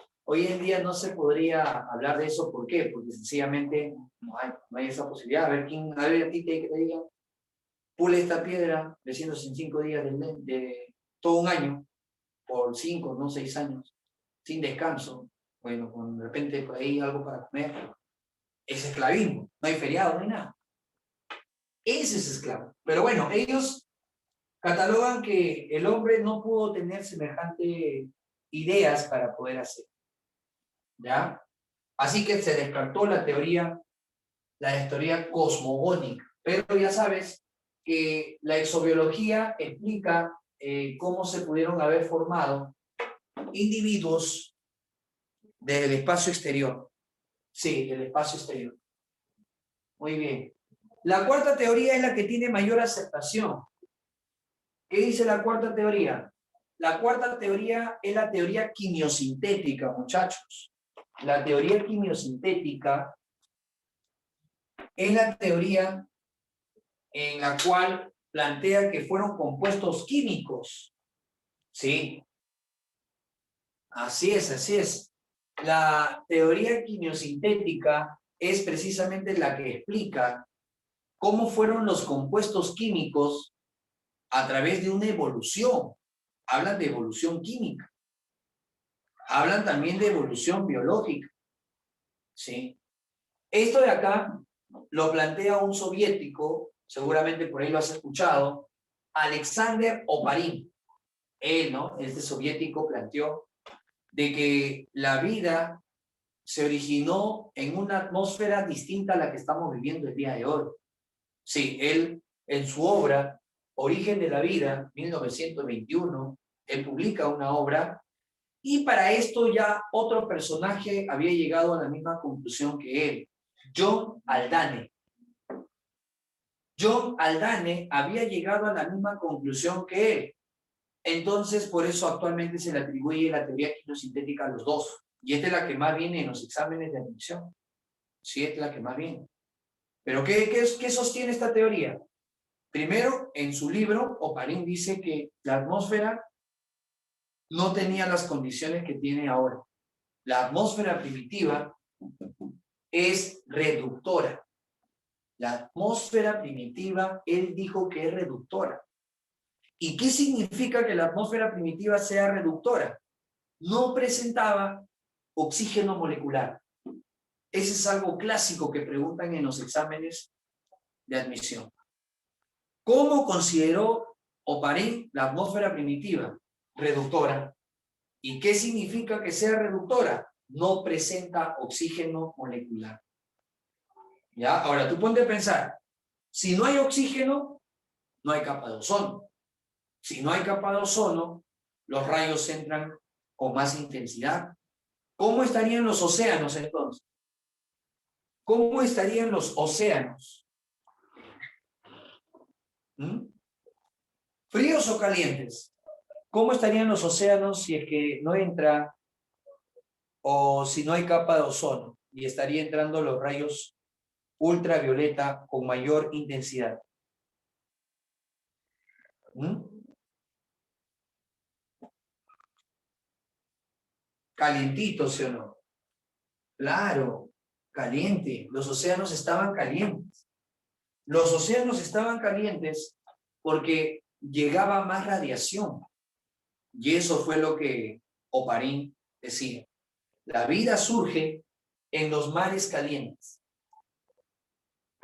no se podría hablar de eso. ¿Por qué? Porque sencillamente no hay esa posibilidad. A ver a ti que te diga, pule esta piedra de 105 días de todo un año, por 5, no 6 años, sin descanso. Bueno, con de repente por ahí algo para comer. Es esclavismo. No hay feriado, no hay nada. Ese es esclavo. Pero bueno, ellos catalogan que el hombre no pudo tener semejante ideas para poder hacer. ¿Ya? Así que se descartó la teoría cosmogónica. Pero ya sabes que la exobiología explica cómo se pudieron haber formado individuos del espacio exterior. Sí, del espacio exterior. Muy bien. La cuarta teoría es la que tiene mayor aceptación. ¿Qué dice la cuarta teoría? La cuarta teoría es la teoría quimiosintética, muchachos. La teoría quimiosintética es la teoría en la cual plantea que fueron compuestos químicos. Sí, así es, así es. La teoría quimiosintética es precisamente la que explica cómo fueron los compuestos químicos a través de una evolución. Hablan de evolución química. Hablan también de evolución biológica. ¿Sí? Esto de acá lo plantea un soviético, seguramente por ahí lo has escuchado, Alexander Oparin. Él, ¿no? Este soviético planteó de que la vida se originó en una atmósfera distinta a la que estamos viviendo el día de hoy. Sí, él en su obra Origen de la Vida, 1921, él publica una obra y para esto ya otro personaje había llegado a la misma conclusión que él, John Haldane. John Haldane había llegado a la misma conclusión que él. Entonces, por eso actualmente se le atribuye la teoría quimiosintética a los dos. Y esta es la que más viene en los exámenes de admisión. Sí, esta es la que más viene. Pero ¿qué sostiene esta teoría? Primero, en su libro, Oparin dice que la atmósfera no tenía las condiciones que tiene ahora. La atmósfera primitiva es reductora. La atmósfera primitiva, él dijo que es reductora. ¿Y qué significa que la atmósfera primitiva sea reductora? No presentaba oxígeno molecular. Ese es algo clásico que preguntan en los exámenes de admisión. ¿Cómo consideró Oparin la atmósfera primitiva? Reductora. ¿Y qué significa que sea reductora? No presenta oxígeno molecular. ¿Ya? Ahora, tú ponte a pensar, si no hay oxígeno, no hay capa de ozono. Si no hay capa de ozono, los rayos entran con más intensidad. ¿Cómo estarían los océanos entonces? ¿Cómo estarían los océanos? ¿Mm? ¿Fríos o calientes? ¿Cómo estarían los océanos si es que no entra o si no hay capa de ozono y estaría entrando los rayos ultravioleta con mayor intensidad? ¿Mm? Calientito, ¿sí o no? Claro, caliente. Los océanos estaban calientes. Los océanos estaban calientes porque llegaba más radiación. Y eso fue lo que Oparin decía. La vida surge en los mares calientes.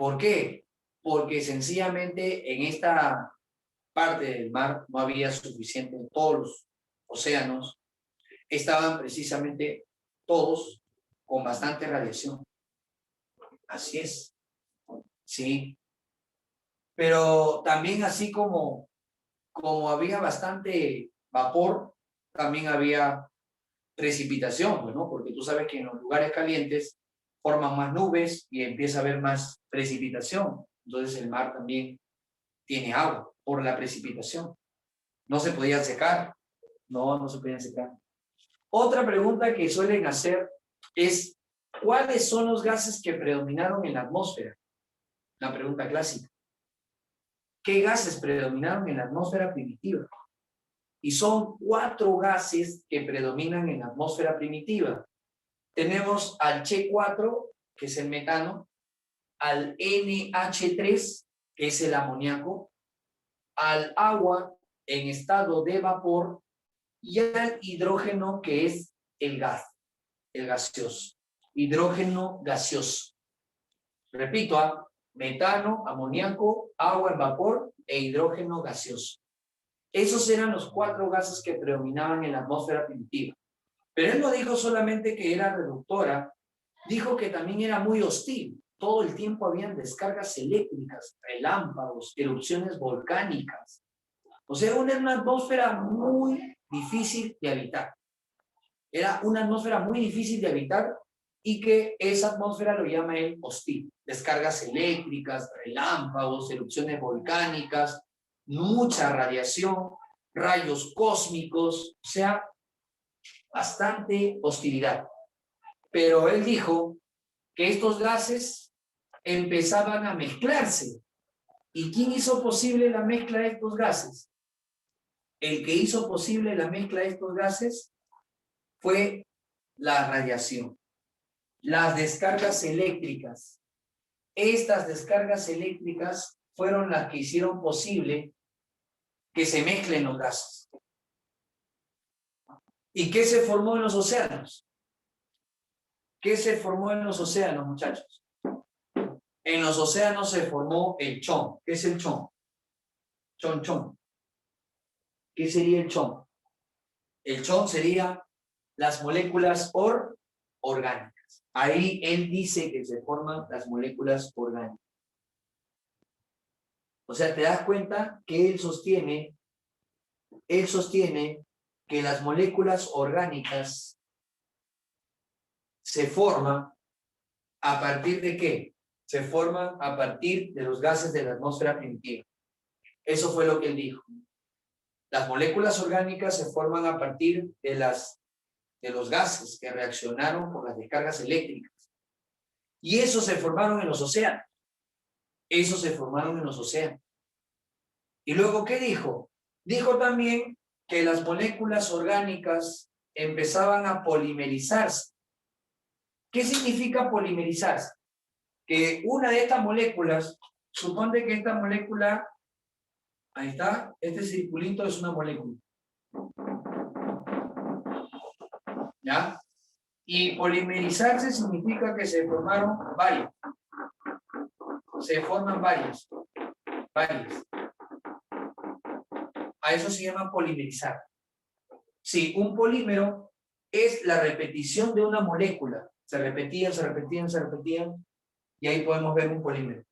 ¿Por qué? Porque sencillamente en esta parte del mar no había suficiente, todos los océanos estaban precisamente todos con bastante radiación. Así es, sí. Pero también así como había bastante vapor, también había precipitación, pues, ¿no? Porque tú sabes que en los lugares calientes forman más nubes y empieza a haber más precipitación. Entonces el mar también tiene agua por la precipitación. No se podían secar. No se podían secar. Otra pregunta que suelen hacer es, ¿cuáles son los gases que predominaron en la atmósfera? La pregunta clásica. ¿Qué gases predominaron en la atmósfera primitiva? Y son 4 gases que predominan en la atmósfera primitiva. Tenemos al Che4, que es el metano, al NH3, que es el amoníaco, al agua en estado de vapor y al hidrógeno, que es el gas, el gaseoso. Hidrógeno gaseoso. Repito, metano, amoníaco, agua en vapor e hidrógeno gaseoso. Esos eran los 4 gases que predominaban en la atmósfera primitiva. Pero él no dijo solamente que era reductora, dijo que también era muy hostil. Todo el tiempo habían descargas eléctricas, relámpagos, erupciones volcánicas. O sea, era una atmósfera muy difícil de habitar. Era una atmósfera muy difícil de habitar y que esa atmósfera lo llama él hostil. Descargas eléctricas, relámpagos, erupciones volcánicas, mucha radiación, rayos cósmicos, o sea, bastante hostilidad. Pero él dijo que estos gases empezaban a mezclarse. ¿Y quién hizo posible la mezcla de estos gases? El que hizo posible la mezcla de estos gases fue la radiación, las descargas eléctricas. Estas descargas eléctricas fueron las que hicieron posible que se mezclen los gases. ¿Y qué se formó en los océanos? ¿Qué se formó en los océanos, muchachos? En los océanos se formó el chon. ¿Qué es el chon? Chon. ¿Qué sería el chon? El chon sería las moléculas orgánicas. Ahí él dice que se forman las moléculas orgánicas. O sea, te das cuenta que él sostiene que las moléculas orgánicas se forman ¿a partir de qué? Se forman a partir de los gases de la atmósfera primitiva. Eso fue lo que él dijo. Las moléculas orgánicas se forman a partir de los gases que reaccionaron por las descargas eléctricas. Y eso se formaron en los océanos. Eso se formaron en los océanos. ¿Y luego qué dijo? Dijo también que las moléculas orgánicas empezaban a polimerizarse. ¿Qué significa polimerizarse? Que una de estas moléculas, supone que esta molécula, ahí está, este circulito es una molécula. ¿Ya? Y polimerizarse significa que se formaron varias. Se forman varias. A eso se llama polimerizar. Sí, un polímero es la repetición de una molécula. Se repetían, y ahí podemos ver un polímero.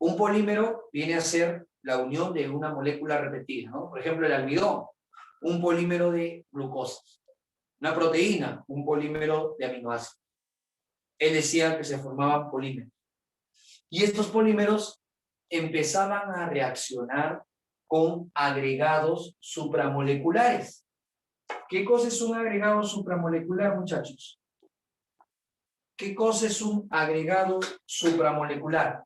Un polímero viene a ser la unión de una molécula repetida, ¿no? Por ejemplo, el almidón, un polímero de glucosa. Una proteína, un polímero de aminoácidos. Él decía que se formaban polímeros. Y estos polímeros empezaban a reaccionar con agregados supramoleculares. ¿Qué cosa es un agregado supramolecular, muchachos? ¿Qué cosa es un agregado supramolecular?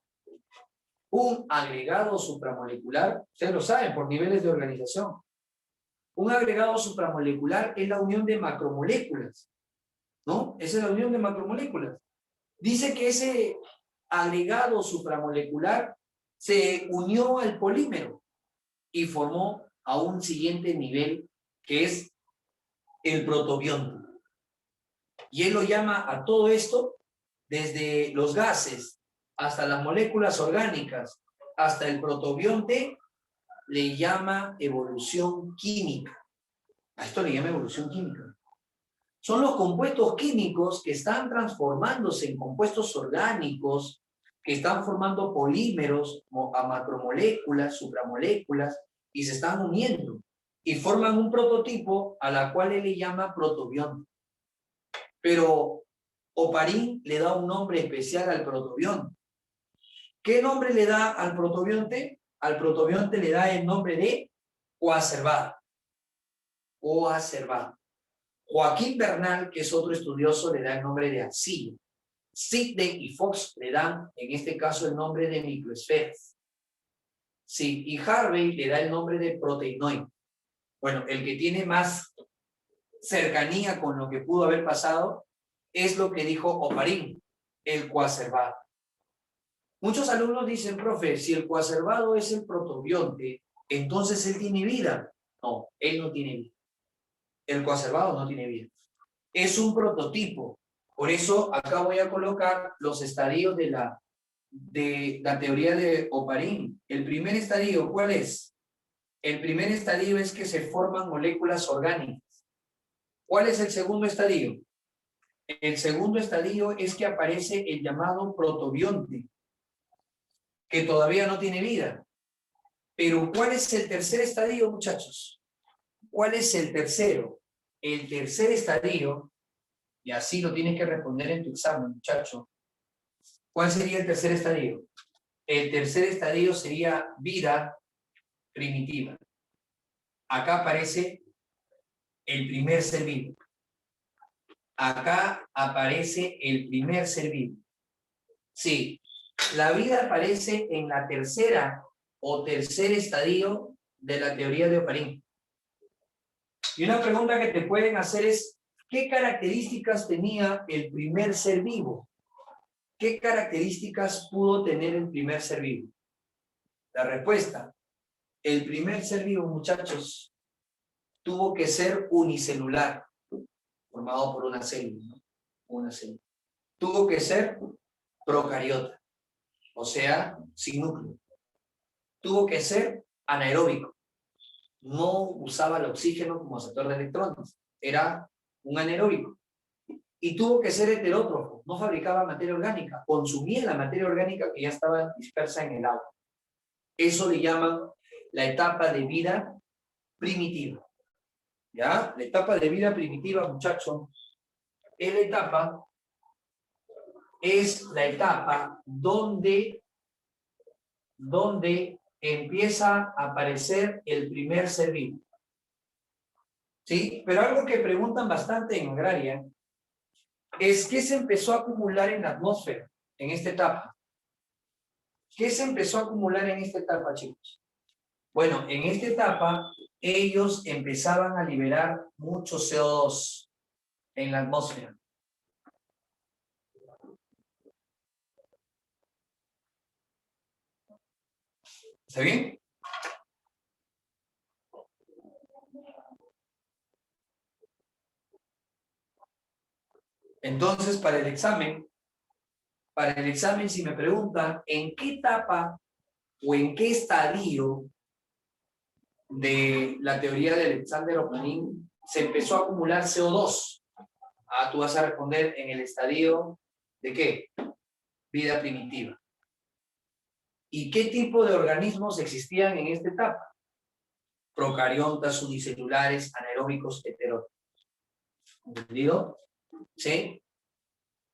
Un agregado supramolecular, ustedes lo saben por niveles de organización. Un agregado supramolecular es la unión de macromoléculas, ¿no? Esa es la unión de macromoléculas. Dice que ese agregado supramolecular se unió al polímero y formó a un siguiente nivel que es el protobionto. Y él lo llama a todo esto desde los gases hasta las moléculas orgánicas, hasta el protobionte, le llama evolución química. A esto le llama evolución química. Son los compuestos químicos que están transformándose en compuestos orgánicos, que están formando polímeros a macromoléculas, supramoléculas, y se están uniendo y forman un prototipo a la cual él le llama protobionte. Pero Oparín le da un nombre especial al protobionte. ¿Qué nombre le da al protobionte? Al protobionte le da el nombre de coacervado. Coacervado. Joaquín Bernal, que es otro estudioso, le da el nombre de arcilla. Sidney y Fox le dan, en este caso, el nombre de microesferas. Sí, y Harvey le da el nombre de proteinoide. Bueno, el que tiene más cercanía con lo que pudo haber pasado es lo que dijo Oparín, el coacervado. Muchos alumnos dicen, profe, si el coacervado es el protobionte, entonces él tiene vida. No, él no tiene vida. El coacervado no tiene vida. Es un prototipo. Por eso acá voy a colocar los estadios de la teoría de Oparín. El primer estadio, ¿cuál es? El primer estadio es que se forman moléculas orgánicas. ¿Cuál es el segundo estadio? El segundo estadio es que aparece el llamado protobionte, que todavía no tiene vida. Pero ¿cuál es el tercer estadio, muchachos? ¿Cuál es el tercero? El tercer estadio, y así lo tienes que responder en tu examen, muchacho. ¿Cuál sería el tercer estadio? El tercer estadio sería vida primitiva. Acá aparece el primer ser vivo. Acá aparece el primer ser vivo. Sí, la vida aparece en la tercera o tercer estadio de la teoría de Oparín. Y una pregunta que te pueden hacer es, ¿qué características tenía el primer ser vivo? ¿Qué características pudo tener el primer ser vivo? La respuesta, el primer ser vivo, muchachos, tuvo que ser unicelular, formado por una célula, ¿no? Una célula. Tuvo que ser procariota, o sea, sin núcleo. Tuvo que ser anaeróbico. No usaba el oxígeno como receptor de electrones. Era un anaeróbico. Y tuvo que ser heterótrofo. No fabricaba materia orgánica. Consumía la materia orgánica que ya estaba dispersa en el agua. Eso le llaman la etapa de vida primitiva. ¿Ya? La etapa de vida primitiva, muchachos, es la etapa donde empieza a aparecer el primer ser vivo. ¿Sí? Pero algo que preguntan bastante en agraria es qué se empezó a acumular en la atmósfera en esta etapa. ¿Qué se empezó a acumular en esta etapa, chicos? Bueno, en esta etapa ellos empezaban a liberar mucho CO2 en la atmósfera. ¿Está bien? Entonces, para el examen, si me preguntan en qué etapa o en qué estadio de la teoría de Alexander Oparín se empezó a acumular CO2, tú vas a responder en el estadio de ¿qué? Vida primitiva. ¿Y qué tipo de organismos existían en esta etapa? Procariontas, unicelulares, anaeróbicos, heterótrofos. ¿Entendido? ¿Sí?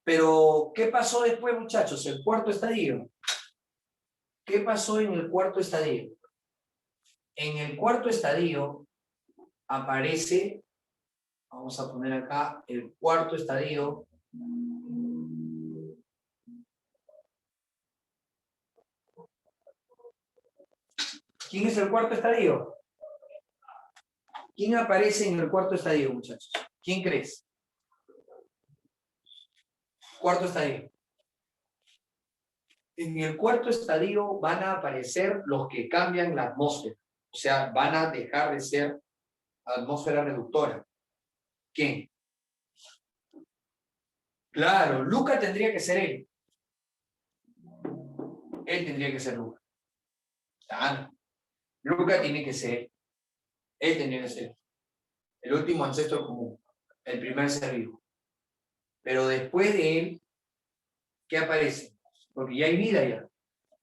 Pero, ¿qué pasó después, muchachos? El cuarto estadio. ¿Qué pasó en el cuarto estadio? En el cuarto estadio aparece, vamos a poner acá, el cuarto estadio. ¿Quién es el cuarto estadio? ¿Quién aparece en el cuarto estadio, muchachos? ¿Quién crees? Cuarto estadio. En el cuarto estadio van a aparecer los que cambian la atmósfera. O sea, van a dejar de ser atmósfera reductora. ¿Quién? Claro, Luca tendría que ser él. Él tendría que ser Luca. Claro. Luca tiene que ser él tendría que ser el último ancestro común, el primer ser vivo. Pero después de él, ¿qué aparece? Porque ya hay vida ya.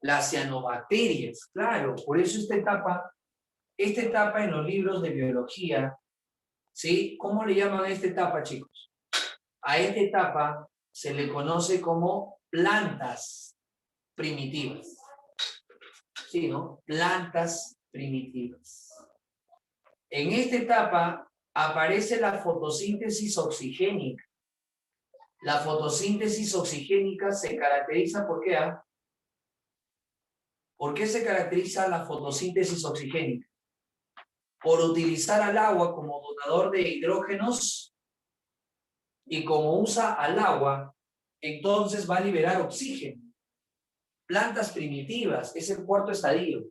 Las cianobacterias, claro, por eso esta etapa en los libros de biología, ¿sí? ¿Cómo le llaman a esta etapa, chicos? A esta etapa se le conoce como plantas primitivas. ¿Sí, no? Plantas primitivas. En esta etapa aparece la fotosíntesis oxigénica. La fotosíntesis oxigénica se caracteriza ¿por qué? ¿Por qué se caracteriza la fotosíntesis oxigénica? Por utilizar al agua como donador de hidrógenos y como usa al agua, entonces va a liberar oxígeno. Plantas primitivas, es el cuarto estadio.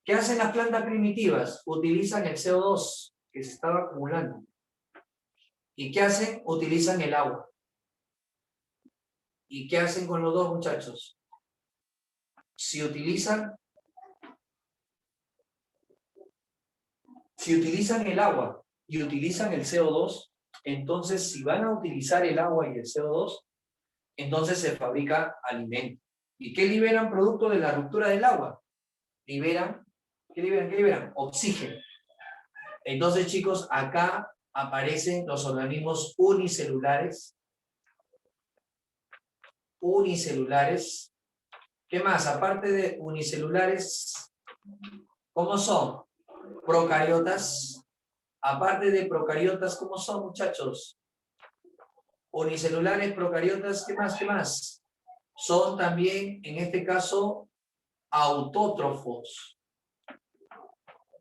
¿Qué hacen las plantas primitivas? Utilizan el CO2 que se estaba acumulando. ¿Y qué hacen? Utilizan el agua. ¿Y qué hacen con los dos, muchachos? Si utilizan el agua y utilizan el CO2, entonces si van a utilizar el agua y el CO2, entonces se fabrica alimento. ¿Y qué liberan producto de la ruptura del agua? ¿Qué liberan? Oxígeno. Entonces, chicos, acá aparecen los organismos unicelulares. Unicelulares. ¿Qué más? Aparte de unicelulares, ¿cómo son? Procariotas. Aparte de procariotas, ¿cómo son, muchachos? Unicelulares, procariotas, ¿qué más? ¿Qué más? Son también, en este caso, autótrofos.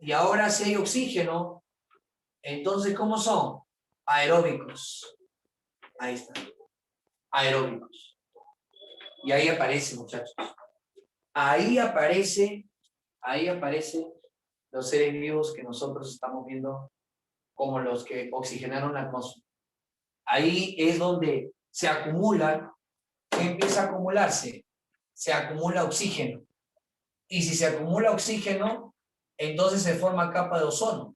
Y ahora si hay oxígeno, entonces, ¿cómo son? Aeróbicos. Ahí está. Aeróbicos. Y ahí aparece, muchachos. Ahí aparecen los seres vivos que nosotros estamos viendo como los que oxigenaron la atmósfera. Ahí es donde se acumula, ¿qué empieza a acumularse? Se acumula oxígeno. Y si se acumula oxígeno, entonces se forma capa de ozono.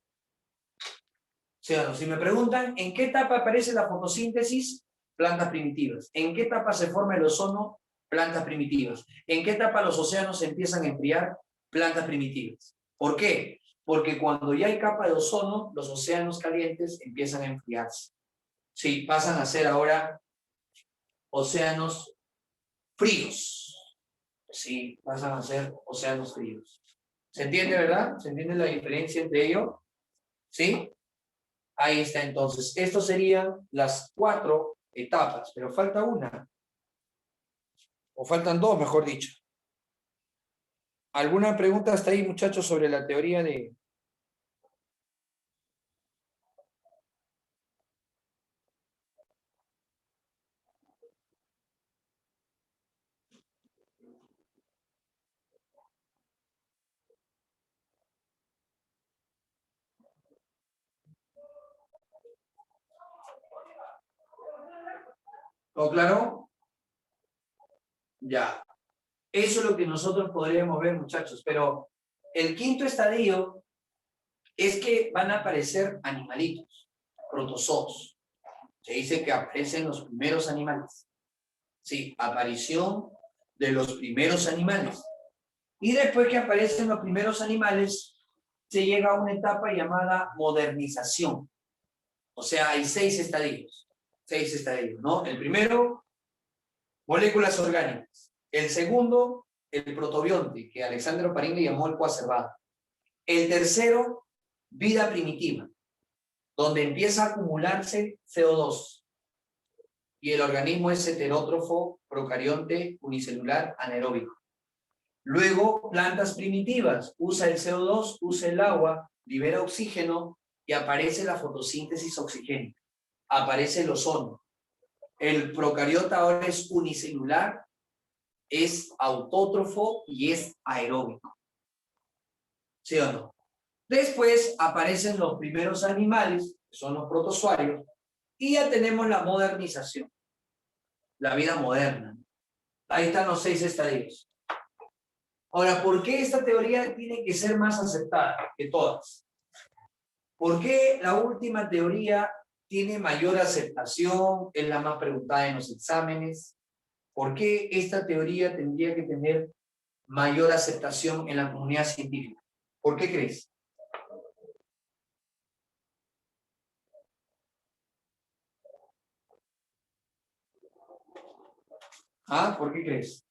¿Sí o no? Si me preguntan, ¿en qué etapa aparece la fotosíntesis? Plantas primitivas. ¿En qué etapa se forma el ozono? Plantas primitivas. ¿En qué etapa los océanos se empiezan a enfriar? Plantas primitivas. ¿Por qué? Porque cuando ya hay capa de ozono, los océanos calientes empiezan a enfriarse. Sí, pasan a ser ahora océanos fríos. Sí, pasan a ser océanos fríos. ¿Se entiende, verdad? ¿Se entiende la diferencia entre ellos? ¿Sí? Ahí está entonces. Estos serían las 4 etapas, pero falta una. O faltan 2, mejor dicho. ¿Alguna pregunta hasta ahí, muchachos, sobre la teoría de... ¿Todo claro? Ya. Eso es lo que nosotros podríamos ver, muchachos. Pero el quinto estadio es que van a aparecer animalitos, protozoos. Se dice que aparecen los primeros animales. Sí, aparición de los primeros animales. Y después que aparecen los primeros animales, se llega a una etapa llamada modernización. O sea, hay 6 estadios. 6 estadios, ¿no? El primero, moléculas orgánicas. El segundo, el protobionte, que Alexandre Oparín le llamó el coacervado. El tercero, vida primitiva, donde empieza a acumularse CO2. Y el organismo es heterótrofo, procarionte, unicelular, anaeróbico. Luego, plantas primitivas, usa el CO2, usa el agua, libera oxígeno y aparece la fotosíntesis oxigénica. Aparece el ozono. El procariota ahora es unicelular, es autótrofo y es aeróbico. ¿Sí o no? Después aparecen los primeros animales, que son los protozoarios, y ya tenemos la modernización. la vida moderna. Ahí están los 6 estadios. Ahora, ¿por qué esta teoría tiene que ser más aceptada que todas? ¿Por qué la última teoría tiene mayor aceptación? Es la más preguntada en los exámenes. ¿Por qué esta teoría tendría que tener mayor aceptación en la comunidad científica? ¿Por qué crees? ¿Ah? ¿Por qué crees?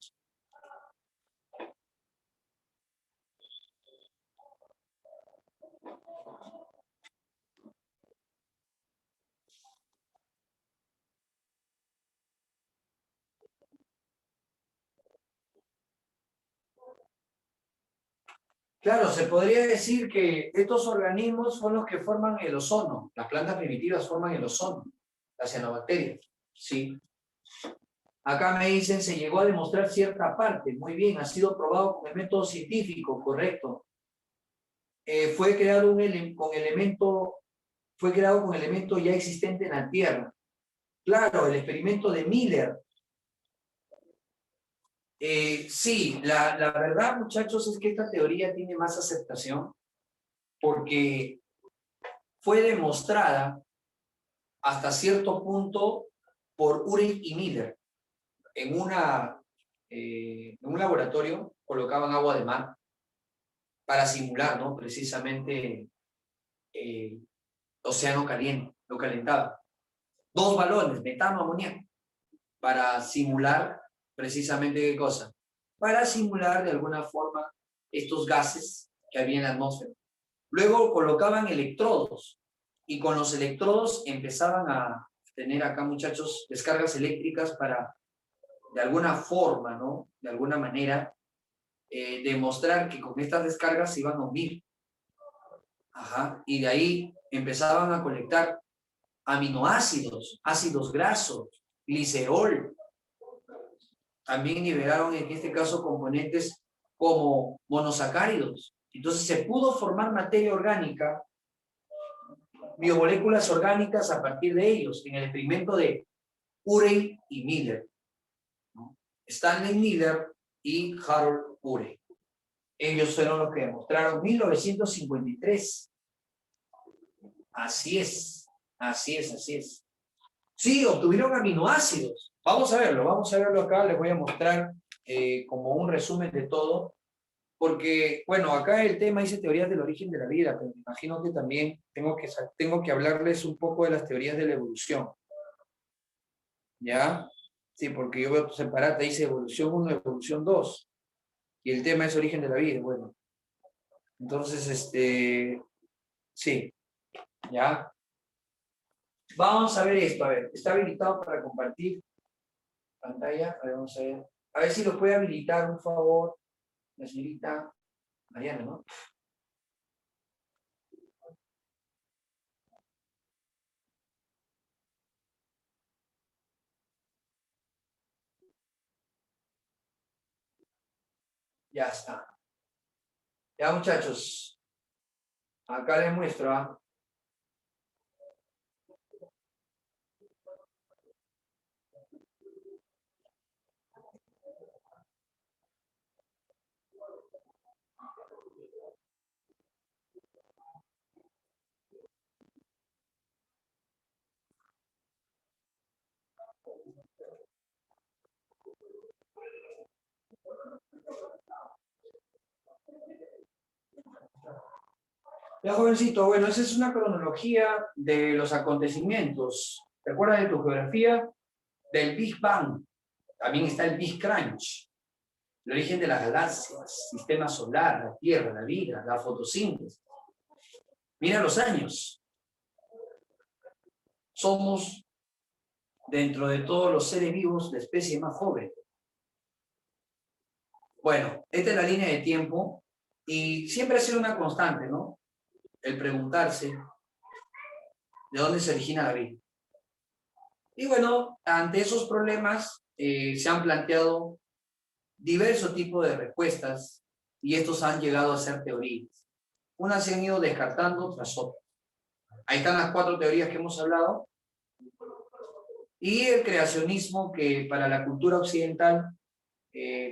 Claro, se podría decir que estos organismos son los que forman el ozono. Las plantas primitivas forman el ozono, las cianobacterias. Sí. Acá me dicen, se llegó a demostrar cierta parte. Muy bien, ha sido probado con el método científico, correcto. Fue creado fue creado con elemento ya existente en la Tierra. Claro, el experimento de Miller. Sí, la verdad, muchachos, es que esta teoría tiene más aceptación porque fue demostrada hasta cierto punto por Urey y Miller. En un laboratorio colocaban agua de mar para simular, ¿no? Precisamente océano caliente, lo calentaba. 2 balones, metano, amoníaco, para simular precisamente qué cosa. Para simular de alguna forma estos gases que había en la atmósfera. Luego colocaban electrodos y con los electrodos empezaban a tener acá, muchachos, descargas eléctricas para, de alguna forma, ¿no? De alguna manera, demostrar que con estas descargas se iban a unir. Ajá. Y de ahí empezaban a colectar aminoácidos, ácidos grasos, glicerol. También liberaron en este caso componentes como monosacáridos. Entonces se pudo formar materia orgánica, biomoléculas orgánicas a partir de ellos, en el experimento de Urey y Miller, ¿no? Stanley Miller y Harold Urey. Ellos fueron los que demostraron 1953. Así es, así es, así es. Sí, obtuvieron aminoácidos. Vamos a verlo acá, les voy a mostrar como un resumen de todo, porque, bueno, acá el tema dice teorías del origen de la vida, pero me imagino que también tengo que hablarles un poco de las teorías de la evolución. ¿Ya? Sí, porque yo veo separata, dice evolución 1, evolución 2, y el tema es origen de la vida. Bueno, entonces, sí, ¿ya? Vamos a ver esto, a ver, está habilitado para compartir pantalla, a ver, vamos a ver si lo puede habilitar, un favor, la señorita Mariana, ¿no? Ya está. Ya, muchachos, acá les muestro, ¿ah? Ya, jovencito, bueno, esa es una cronología de los acontecimientos. ¿Te acuerdas de tu geografía? Del Big Bang. También está el Big Crunch, el origen de las galaxias, sistema solar, la Tierra, la vida, la fotosíntesis. Mira los años. Somos, dentro de todos los seres vivos, la especie más joven. Bueno, esta es la línea de tiempo y siempre ha sido una constante, ¿no? El preguntarse de dónde se origina la vida. Y bueno, ante esos problemas se han planteado diversos tipos de respuestas y estos han llegado a ser teorías. Unas se han ido descartando tras otras. Ahí están las 4 teorías que hemos hablado. Y el creacionismo, que para la cultura occidental,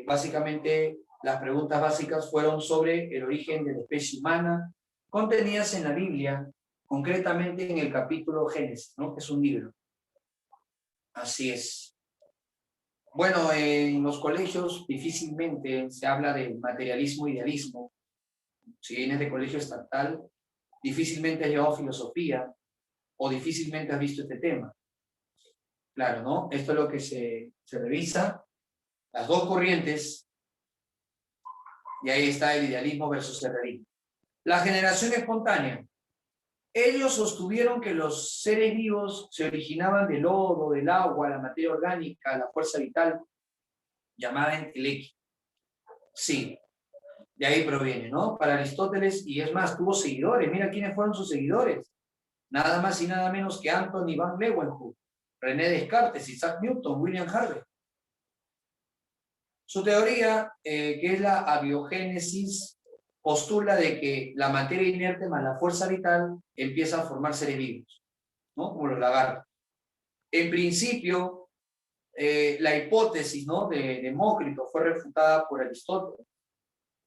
básicamente las preguntas básicas fueron sobre el origen de la especie humana, contenidas en la Biblia, concretamente en el capítulo Génesis, ¿no? Que es un libro. Así es. Bueno, en los colegios difícilmente se habla de materialismo e idealismo. Si vienes de colegio estatal, difícilmente has llevado filosofía o difícilmente has visto este tema. Claro, ¿no? Esto es lo que se revisa, las dos corrientes, y ahí está el idealismo versus el realismo. La generación espontánea. Ellos sostuvieron que los seres vivos se originaban del lodo, del agua, la materia orgánica, la fuerza vital, llamada entelequia. Sí, de ahí proviene, ¿no? Para Aristóteles, y es más, tuvo seguidores. Mira quiénes fueron sus seguidores. Nada más y nada menos que Anthony van Leeuwenhoek, René Descartes, Isaac Newton, William Harvey. Su teoría, que es la abiogénesis, postula de que la materia inerte más la fuerza vital empieza a formar seres vivos, ¿no? Como los lagartos. En principio, la hipótesis, ¿no?, de Demócrito fue refutada por Aristóteles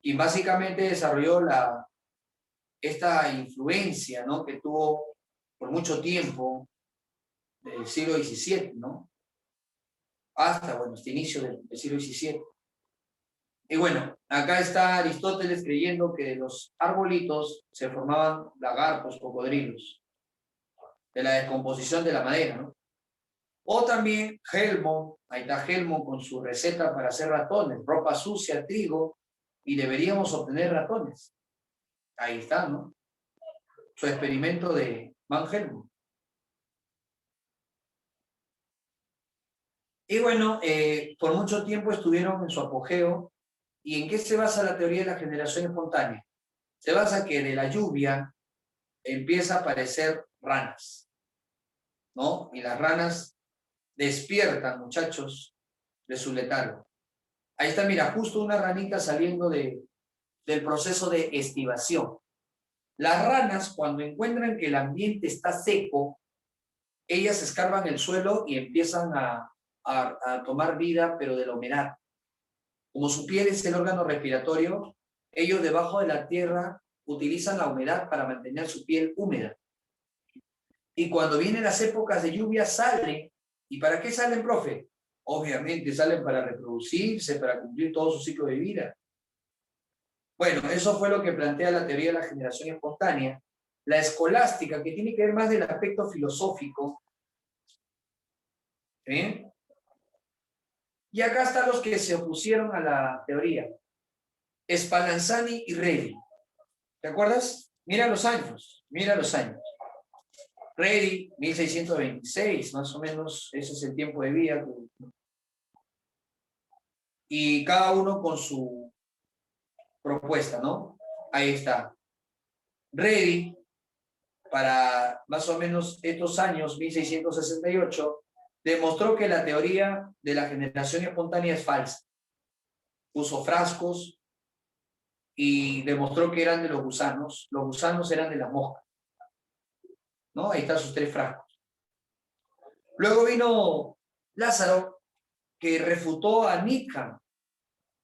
y básicamente desarrolló esta influencia, ¿no?, que tuvo por mucho tiempo del siglo XVII, ¿no?, hasta, bueno, este inicio del siglo XVII. Y bueno, acá está Aristóteles creyendo que de los arbolitos se formaban lagartos, cocodrilos, de la descomposición de la madera, ¿no? O también Helmont, ahí está Helmont con su receta para hacer ratones, ropa sucia, trigo, y deberíamos obtener ratones. Ahí está, ¿no? Su experimento de Van Helmont. Y bueno, por mucho tiempo estuvieron en su apogeo. ¿Y en qué se basa la teoría de la generación espontánea? Se basa que de la lluvia empieza a aparecer ranas, ¿no? Y las ranas despiertan, muchachos, de su letargo. Ahí está, mira, justo una ranita saliendo del proceso de estivación. Las ranas, cuando encuentran que el ambiente está seco, ellas escarban el suelo y empiezan a tomar vida, pero de la humedad. Como su piel es el órgano respiratorio, ellos debajo de la tierra utilizan la humedad para mantener su piel húmeda. Y cuando vienen las épocas de lluvia salen. ¿Y para qué salen, profe? Obviamente salen para reproducirse, para cumplir todo su ciclo de vida. Bueno, eso fue lo que plantea la teoría de la generación espontánea. La escolástica, que tiene que ver más del aspecto filosófico. ¿Sí? Y acá están los que se opusieron a la teoría. Spallanzani y Redi. ¿Te acuerdas? Mira los años, mira los años. Redi, 1626, más o menos, ese es el tiempo de vida. Y cada uno con su propuesta, ¿no? Ahí está. Redi, para más o menos estos años, 1668, demostró que la teoría de la generación espontánea es falsa. Puso frascos y demostró que eran de los gusanos eran de las moscas, ¿no? Ahí están sus tres frascos. Luego vino Lázaro, que refutó a Nietzsche.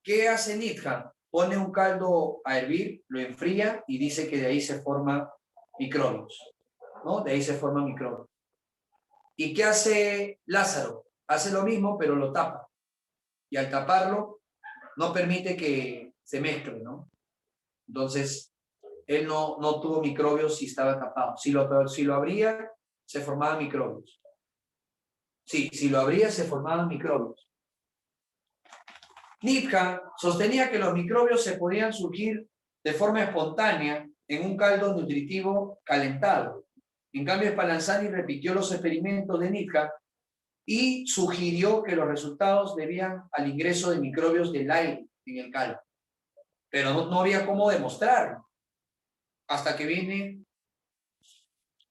¿Qué hace Nietzsche? Pone un caldo a hervir, lo enfría y dice que de ahí se forman microbios, ¿no? De ahí se forman microbios. ¿Y qué hace Lázaro? Hace lo mismo, pero lo tapa. Y al taparlo, no permite que se mezcle, ¿no? Entonces, él no tuvo microbios si estaba tapado. Si lo abría, se formaban microbios. Sí, si lo abría, se formaban microbios. Nietzsche sostenía que los microbios se podían surgir de forma espontánea en un caldo nutritivo calentado. En cambio, Spallanzani repitió los experimentos de Nietzsche y sugirió que los resultados debían al ingreso de microbios del aire en el caldo. Pero no había cómo demostrarlo. Hasta que viene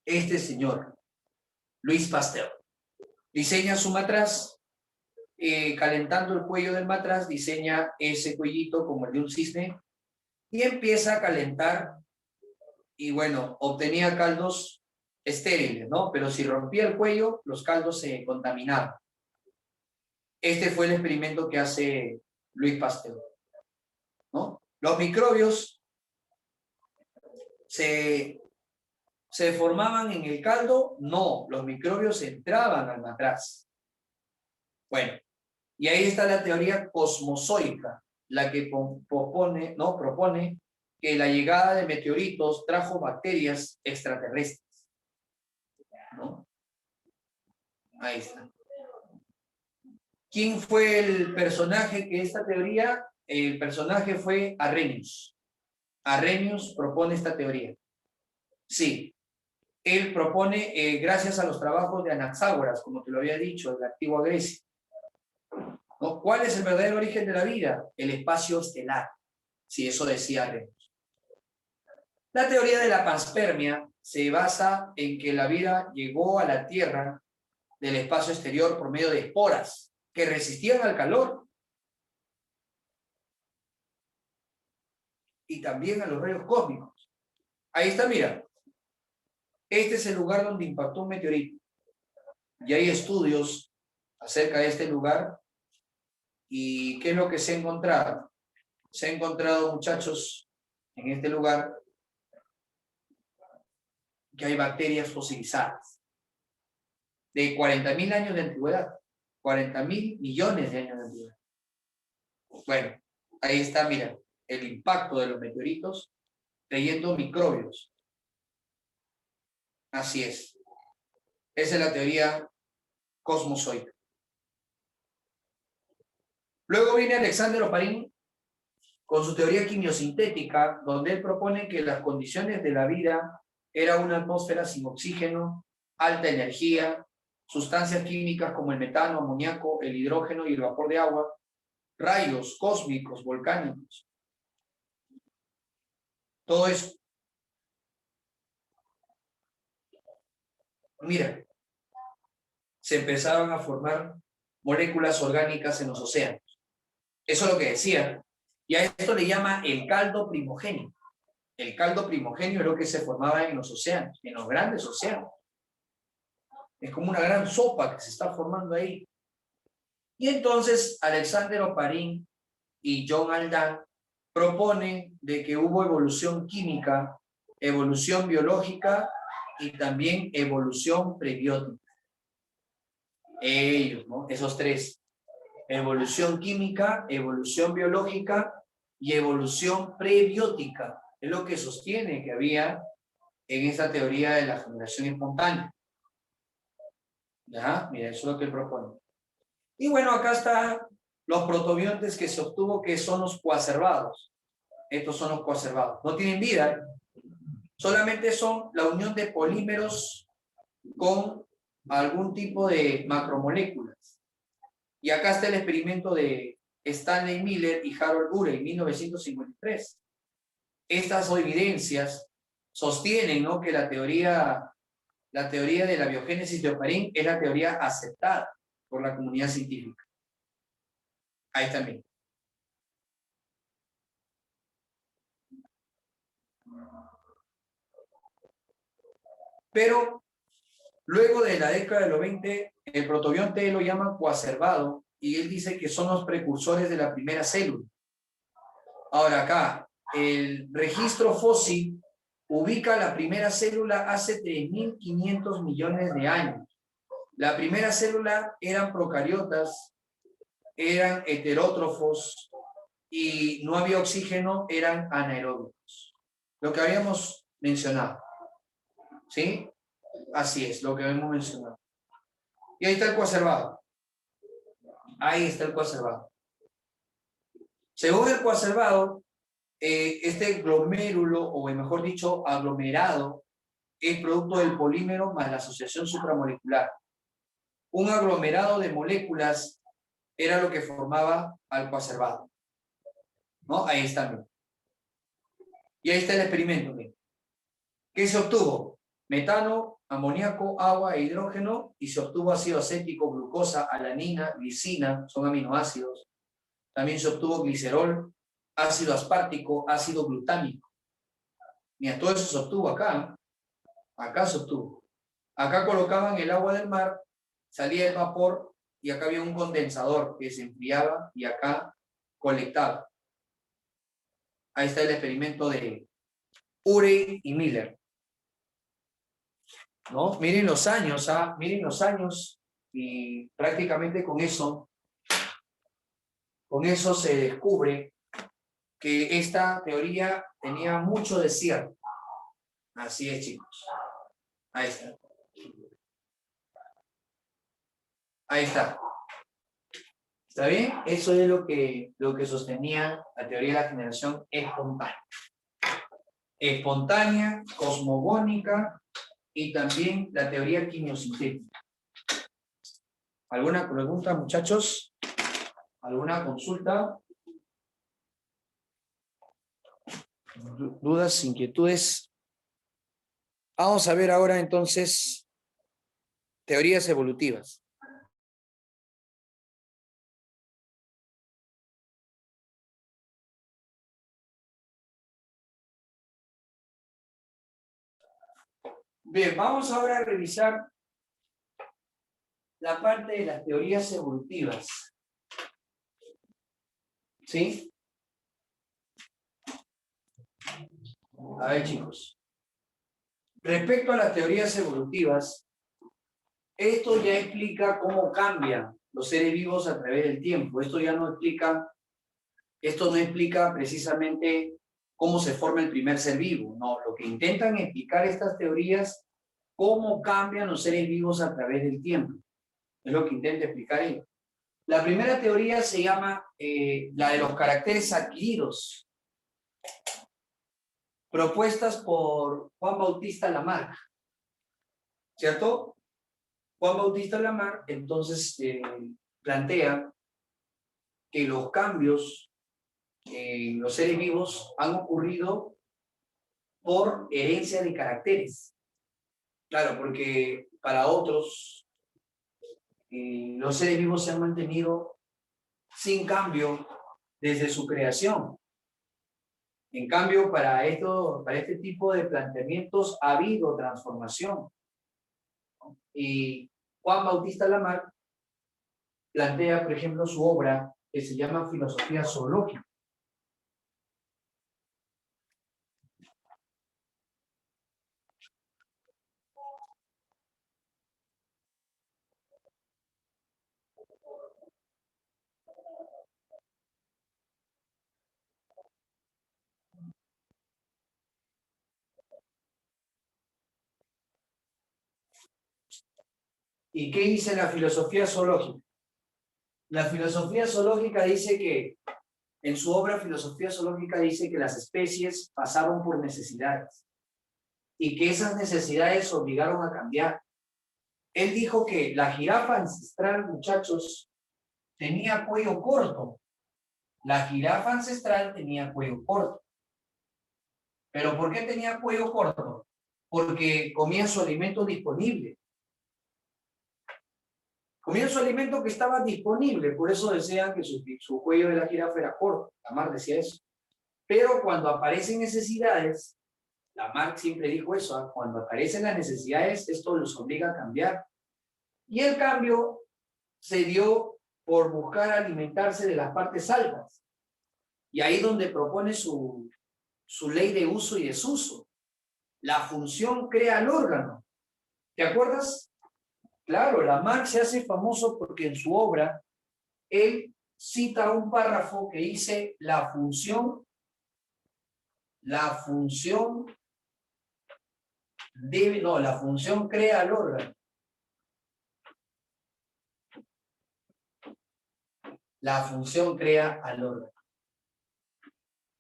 este señor, Louis Pasteur. Diseña su matraz, calentando el cuello del matraz, diseña ese cuellito como el de un cisne y empieza a calentar y bueno, obtenía caldos estériles, ¿no? Pero si rompía el cuello, los caldos se contaminaban. Este fue el experimento que hace Louis Pasteur, ¿no? Los microbios se formaban en el caldo, no, los microbios entraban al matraz. Bueno, y ahí está la teoría cosmozoica, la que propone que la llegada de meteoritos trajo bacterias extraterrestres, ¿no? Ahí está. ¿Quién fue el personaje que esta teoría? El personaje fue Arrhenius. Arrhenius propone esta teoría. Sí, él propone, gracias a los trabajos de Anaxágoras, como te lo había dicho, de la antigua Grecia, ¿no? ¿Cuál es el verdadero origen de la vida? El espacio estelar. Sí, eso decía Arrhenius. La teoría de la panspermia se basa en que la vida llegó a la Tierra del espacio exterior por medio de esporas que resistían al calor y también a los rayos cósmicos. Ahí está, mira. Este es el lugar donde impactó un meteorito. Y hay estudios acerca de este lugar. ¿Y qué es lo que se ha encontrado? Se ha encontrado, muchachos, en este lugar, que hay bacterias fosilizadas de 40.000 años de antigüedad. 40.000 millones de años de antigüedad. Bueno, ahí está, mira, el impacto de los meteoritos trayendo microbios. Así es. Esa es la teoría cosmozoica. Luego viene Alexander Oparin con su teoría quimiosintética, donde él propone que las condiciones de la vida era una atmósfera sin oxígeno, alta energía, sustancias químicas como el metano, amoníaco, el hidrógeno y el vapor de agua, rayos cósmicos, volcánicos. Todo eso. Mira, se empezaban a formar moléculas orgánicas en los océanos. Eso es lo que decía. Y a esto le llama el caldo primogénito. El caldo primogénito es lo que se formaba en los océanos, en los grandes océanos. Es como una gran sopa que se está formando ahí. Y entonces Alexander Oparin y John Haldane proponen de que hubo evolución química, evolución biológica y también evolución prebiótica. Ellos, ¿no? Esos tres. Evolución química, evolución biológica y evolución prebiótica. Es lo que sostiene que había en esta teoría de la generación espontánea. ¿Ya? Mira, eso es lo que él propone. Y bueno, acá están los protobiontes que se obtuvo, que son los coacervados. Estos son los coacervados. No tienen vida, solamente son la unión de polímeros con algún tipo de macromoléculas. Y acá está el experimento de Stanley Miller y Harold Urey en 1953. Estas evidencias sostienen, ¿no?, que la teoría de la biogénesis de Oparin es la teoría aceptada por la comunidad científica. Ahí está bien. Pero luego de la década de los 20, el protobionte lo llama coacervado y él dice que son los precursores de la primera célula. Ahora acá, el registro fósil ubica la primera célula hace 3.500 millones de años. La primera célula eran procariotas, eran heterótrofos y no había oxígeno, eran anaeróbicos. Lo que habíamos mencionado. ¿Sí? Así es, lo que habíamos mencionado. Y ahí está el coacervado. Ahí está el coacervado. Según el coacervado, este glomérulo, o mejor dicho, aglomerado, es producto del polímero más la asociación supramolecular. Un aglomerado de moléculas era lo que formaba al coacervado. ¿No? Ahí está. Y ahí está el experimento. ¿Qué se obtuvo? Metano, amoníaco, agua e hidrógeno, y se obtuvo ácido acético, glucosa, alanina, glicina, son aminoácidos. También se obtuvo glicerol, ácido aspartico, ácido glutámico. Mira, todo eso se obtuvo acá. Acá se obtuvo. Acá colocaban el agua del mar, salía el vapor y acá había un condensador que se enfriaba y acá colectaba. Ahí está el experimento de Urey y Miller. ¿No? Miren los años, miren los años y prácticamente con eso se descubre que esta teoría tenía mucho de cierto. Así es, chicos. Ahí está. Ahí está. ¿Está bien? Eso es lo que sostenía la teoría de la generación espontánea. Espontánea, cosmogónica y también la teoría quimiosintética. ¿Alguna pregunta, muchachos? ¿Alguna consulta? ¿Dudas, inquietudes? Vamos a ver ahora entonces teorías evolutivas. Bien, vamos ahora a revisar la parte de las teorías evolutivas. ¿Sí? A ver, chicos. Respecto a las teorías evolutivas, esto ya explica cómo cambian los seres vivos a través del tiempo. Esto no explica precisamente cómo se forma el primer ser vivo. No, lo que intentan explicar estas teorías, cómo cambian los seres vivos a través del tiempo. Es lo que intenta explicar ellos. La primera teoría se llama la de los caracteres adquiridos, propuestas por Juan Bautista Lamarck, ¿cierto? Juan Bautista Lamarck entonces plantea que los cambios en los seres vivos han ocurrido por herencia de caracteres. Claro, porque para otros los seres vivos se han mantenido sin cambio desde su creación. En cambio, para este tipo de planteamientos ha habido transformación. Y Juan Bautista Lamarck plantea, por ejemplo, su obra que se llama Filosofía Zoológica. ¿Y qué dice la filosofía zoológica? La filosofía zoológica dice que, en su obra Filosofía Zoológica dice que las especies pasaron por necesidades y que esas necesidades obligaron a cambiar. Él dijo que la jirafa ancestral, muchachos, tenía cuello corto. La jirafa ancestral tenía cuello corto. ¿Pero por qué tenía cuello corto? Porque comía su alimento disponible. Comía su alimento que estaba disponible, por eso decían que su cuello de la jirafa era corto. Lamarck decía eso. Pero cuando aparecen necesidades, Lamarck siempre dijo eso, cuando aparecen las necesidades, esto los obliga a cambiar. Y el cambio se dio por buscar alimentarse de las partes altas. Y ahí donde propone su ley de uso y desuso. La función crea el órgano. ¿Te acuerdas? Claro, Lamarck se hace famoso porque en su obra él cita un párrafo que dice la función crea el órgano. La función crea al órgano.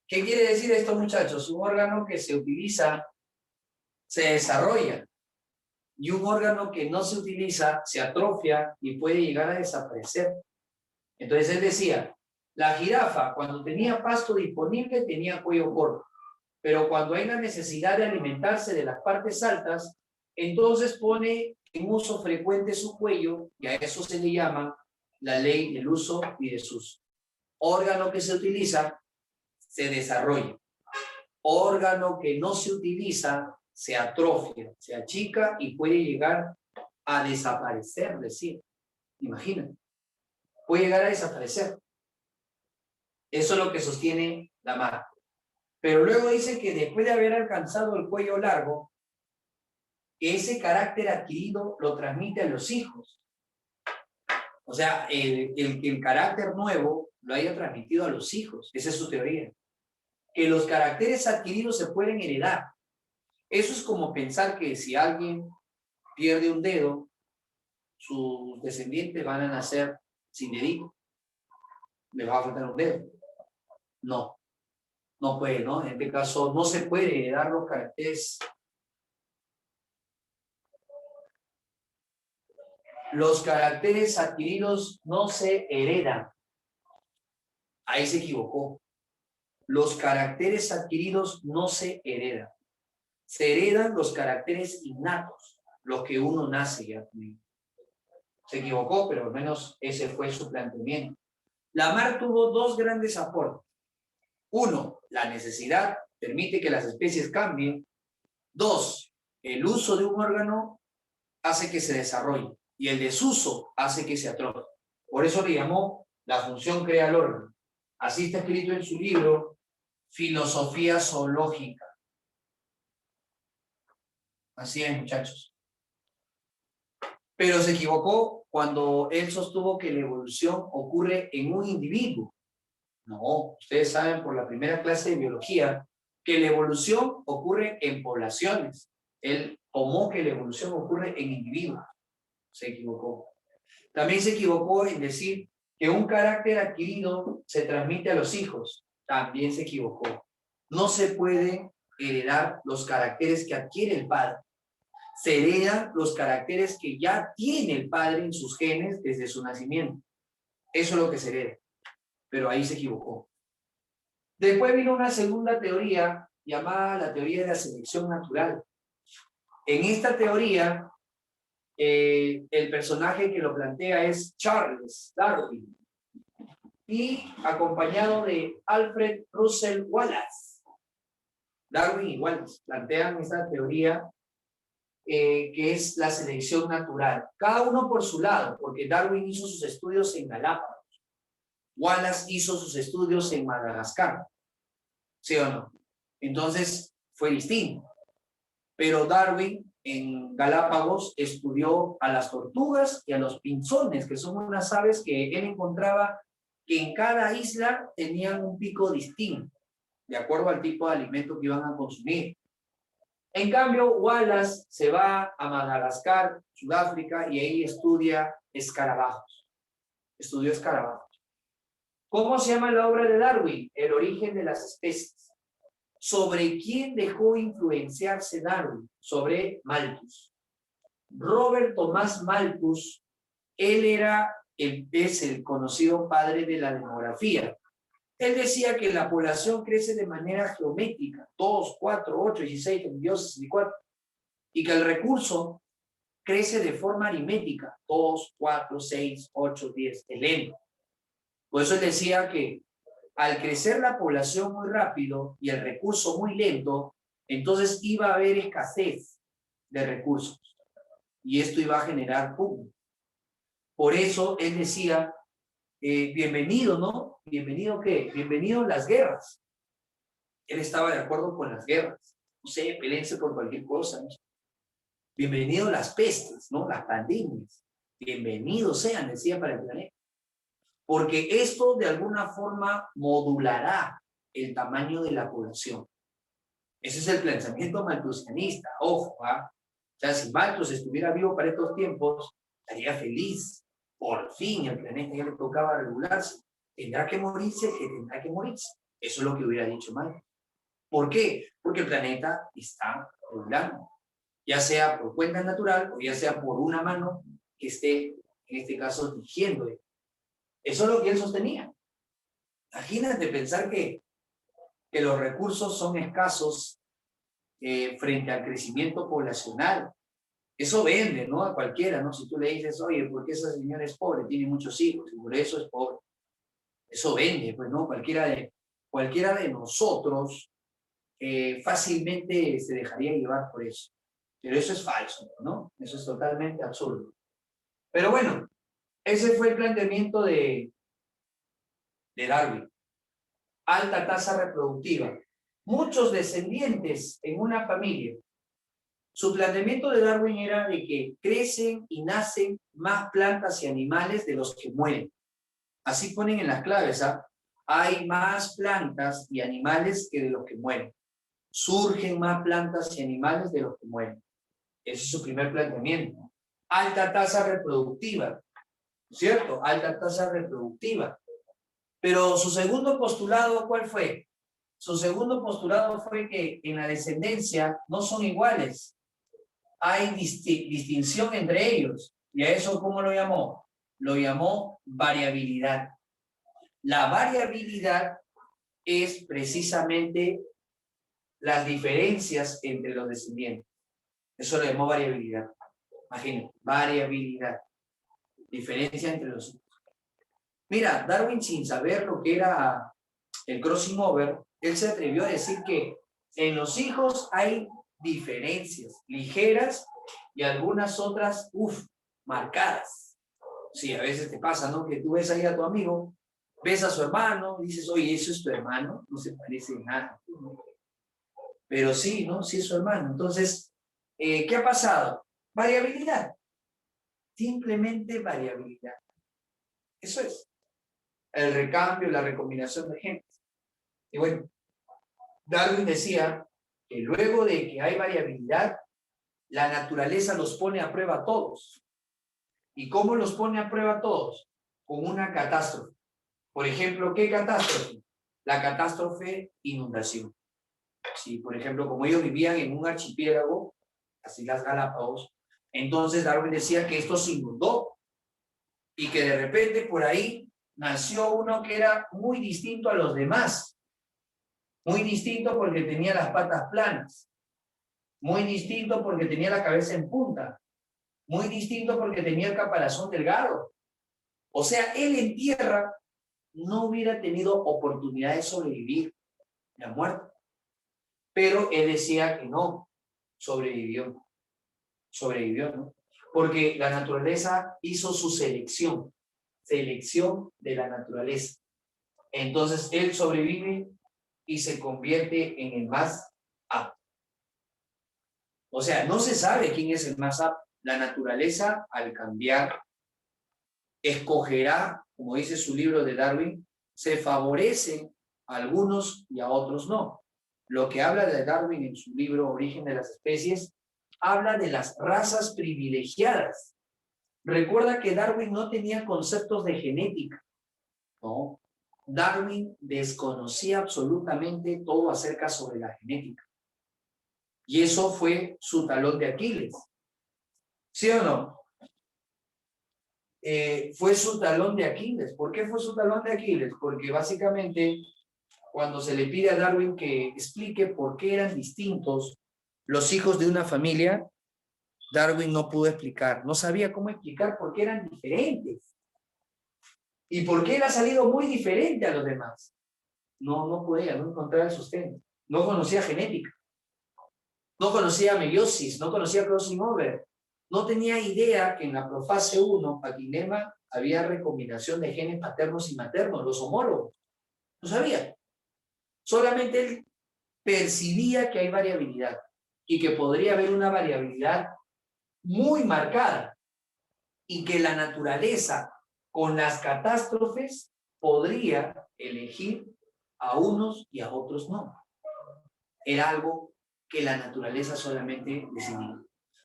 ¿Qué quiere decir esto, muchachos? Un órgano que se utiliza se desarrolla y un órgano que no se utiliza se atrofia y puede llegar a desaparecer. Entonces él decía, la jirafa cuando tenía pasto disponible tenía cuello corto, pero cuando hay la necesidad de alimentarse de las partes altas, entonces pone en uso frecuente su cuello y a eso se le llama la ley del uso y desuso. Órgano que se utiliza se desarrolla. Órgano que no se utiliza se atrofia, se achica y puede llegar a desaparecer, decir. Imagínate, puede llegar a desaparecer. Eso es lo que sostiene la madre. Pero luego dice que después de haber alcanzado el cuello largo, ese carácter adquirido lo transmite a los hijos. O sea, el carácter nuevo lo haya transmitido a los hijos. Esa es su teoría. Que los caracteres adquiridos se pueden heredar. Eso es como pensar que si alguien pierde un dedo, sus descendientes van a nacer sin dedito. Les va a faltar un dedo. No, no puede, ¿no? En este caso no se puede heredar los caracteres. Los caracteres adquiridos no se heredan. Ahí se equivocó. Los caracteres adquiridos no se heredan. Se heredan los caracteres innatos, los que uno nace ya. Se equivocó, pero al menos ese fue su planteamiento. Lamarck tuvo dos grandes aportes. Uno, la necesidad permite que las especies cambien. Dos, el uso de un órgano hace que se desarrolle y el desuso hace que se atrofie. Por eso le llamó la función crea el órgano. Así está escrito en su libro Filosofía Zoológica. Así es, muchachos. Pero se equivocó cuando él sostuvo que la evolución ocurre en un individuo. No, ustedes saben por la primera clase de biología que la evolución ocurre en poblaciones. Él tomó que la evolución ocurre en individuos. Se equivocó. También se equivocó en decir que un carácter adquirido se transmite a los hijos. También se equivocó. No se puede heredar los caracteres que adquiere el padre. Se heredan los caracteres que ya tiene el padre en sus genes desde su nacimiento. Eso es lo que se hereda. Pero ahí se equivocó. Después vino una segunda teoría llamada la teoría de la selección natural. En esta teoría, el personaje que lo plantea es Charles Darwin y acompañado de Alfred Russel Wallace. Darwin y Wallace plantean esta teoría que es la selección natural. Cada uno por su lado, porque Darwin hizo sus estudios en Galápagos. Wallace hizo sus estudios en Madagascar. ¿Sí o no? Entonces, fue distinto. Pero Darwin en Galápagos estudió a las tortugas y a los pinzones, que son unas aves que él encontraba que en cada isla tenían un pico distinto, de acuerdo al tipo de alimento que iban a consumir. En cambio, Wallace se va a Madagascar, Sudáfrica, y ahí estudia escarabajos. Estudió escarabajos. ¿Cómo se llama la obra de Darwin? El origen de las especies. ¿Sobre quién dejó influenciarse Darwin? Sobre Malthus. Robert Tomás Malthus, él es el conocido padre de la demografía. Él decía que la población crece de manera geométrica, 2, 4, 8, 16, 22, 64, y que el recurso crece de forma aritmética, 2, 4, 6, 8, 10, es lento. Por eso él decía que al crecer la población muy rápido y el recurso muy lento, entonces iba a haber escasez de recursos y esto iba a generar pugna. Por eso él decía, bienvenido, ¿no? ¿Bienvenido qué? Bienvenido las guerras. Él estaba de acuerdo con las guerras. No sé, peleense por cualquier cosa, ¿no? Bienvenido las pestes, ¿no? Las pandemias. Bienvenidos sean, decía, para el planeta. Porque esto de alguna forma modulará el tamaño de la población. Ese es el pensamiento malthusianista. Ojo, ¿ah? O sea, si Malthus estuviera vivo para estos tiempos, estaría feliz. Por fin el planeta ya le tocaba regularse. Tendrá que morirse, que tendrá que morirse. Eso es lo que hubiera dicho Malthus. ¿Por qué? Porque el planeta está regulando. Ya sea por cuenta natural o ya sea por una mano que esté, en este caso, dirigiendo. Eso es lo que él sostenía. Imagínate pensar que los recursos son escasos frente al crecimiento poblacional. Eso vende, ¿no? A cualquiera, ¿no? Si tú le dices, oye, ¿por qué esa señora es pobre? Tiene muchos hijos y por eso es pobre. Eso vende, pues, ¿no? Cualquiera de nosotros fácilmente se dejaría llevar por eso. Pero eso es falso, ¿no? Eso es totalmente absurdo. Pero bueno, ese fue el planteamiento de Darwin. Alta tasa reproductiva. Muchos descendientes en una familia. Su planteamiento de Darwin era de que crecen y nacen más plantas y animales de los que mueren. Así ponen en las claves, ¿ah? Hay más plantas y animales que de los que mueren. Surgen más plantas y animales de los que mueren. Ese es su primer planteamiento. Alta tasa reproductiva, ¿cierto? Alta tasa reproductiva. Pero su segundo postulado, ¿cuál fue? Su segundo postulado fue que en la descendencia no son iguales. Hay distinción entre ellos. ¿Y a eso cómo lo llamó? Lo llamó variabilidad. La variabilidad es precisamente las diferencias entre los descendientes. Eso lo llamó variabilidad. Imagínate, variabilidad. Diferencia entre los hijos. Mira, Darwin, sin saber lo que era el crossing over, él se atrevió a decir que en los hijos hay diferencias ligeras y algunas otras, marcadas. Sí, a veces te pasa, ¿no? Que tú ves ahí a tu amigo, ves a su hermano, dices, oye, ¿eso es tu hermano? No se parece en nada. Pero sí, ¿no? Sí es su hermano. Entonces, ¿qué ha pasado? Variabilidad. Simplemente variabilidad. Eso es. El recambio, la recombinación de genes. Y bueno, Darwin decía que luego de que hay variabilidad, la naturaleza los pone a prueba a todos. ¿Y cómo los pone a prueba a todos? Con una catástrofe. Por ejemplo, ¿qué catástrofe? La catástrofe inundación. Sí, por ejemplo, como ellos vivían en un archipiélago, así las Galápagos, entonces Darwin decía que esto se inundó y que de repente por ahí nació uno que era muy distinto a los demás. Muy distinto porque tenía las patas planas. Muy distinto porque tenía la cabeza en punta. Muy distinto porque tenía el caparazón delgado. O sea, él en tierra no hubiera tenido oportunidad de sobrevivir la muerte. Pero él decía que no, sobrevivió. Sobrevivió, ¿no? Porque la naturaleza hizo su selección de la naturaleza. Entonces él sobrevive y se convierte en el más apto. O sea, no se sabe quién es el más apto. La naturaleza, al cambiar, escogerá, como dice su libro de Darwin, se favorecen a algunos y a otros no. Lo que habla de Darwin en su libro Origen de las Especies, habla de las razas privilegiadas. Recuerda que Darwin no tenía conceptos de genética, ¿no? Darwin desconocía absolutamente todo acerca sobre la genética. Y eso fue su talón de Aquiles. ¿Sí o no? Fue su talón de Aquiles. ¿Por qué fue su talón de Aquiles? Porque básicamente cuando se le pide a Darwin que explique por qué eran distintos los hijos de una familia, Darwin no pudo explicar, no sabía cómo explicar por qué eran diferentes y por qué él ha salido muy diferente a los demás. No podía, no encontraba el sustento, no conocía genética, no conocía meiosis, no conocía crossing over, no tenía idea que en la profase 1, paquilema, había recombinación de genes paternos y maternos, los homólogos. No sabía. Solamente él percibía que hay variabilidad y que podría haber una variabilidad muy marcada y que la naturaleza con las catástrofes podría elegir a unos y a otros no. Era algo que la naturaleza solamente decidía.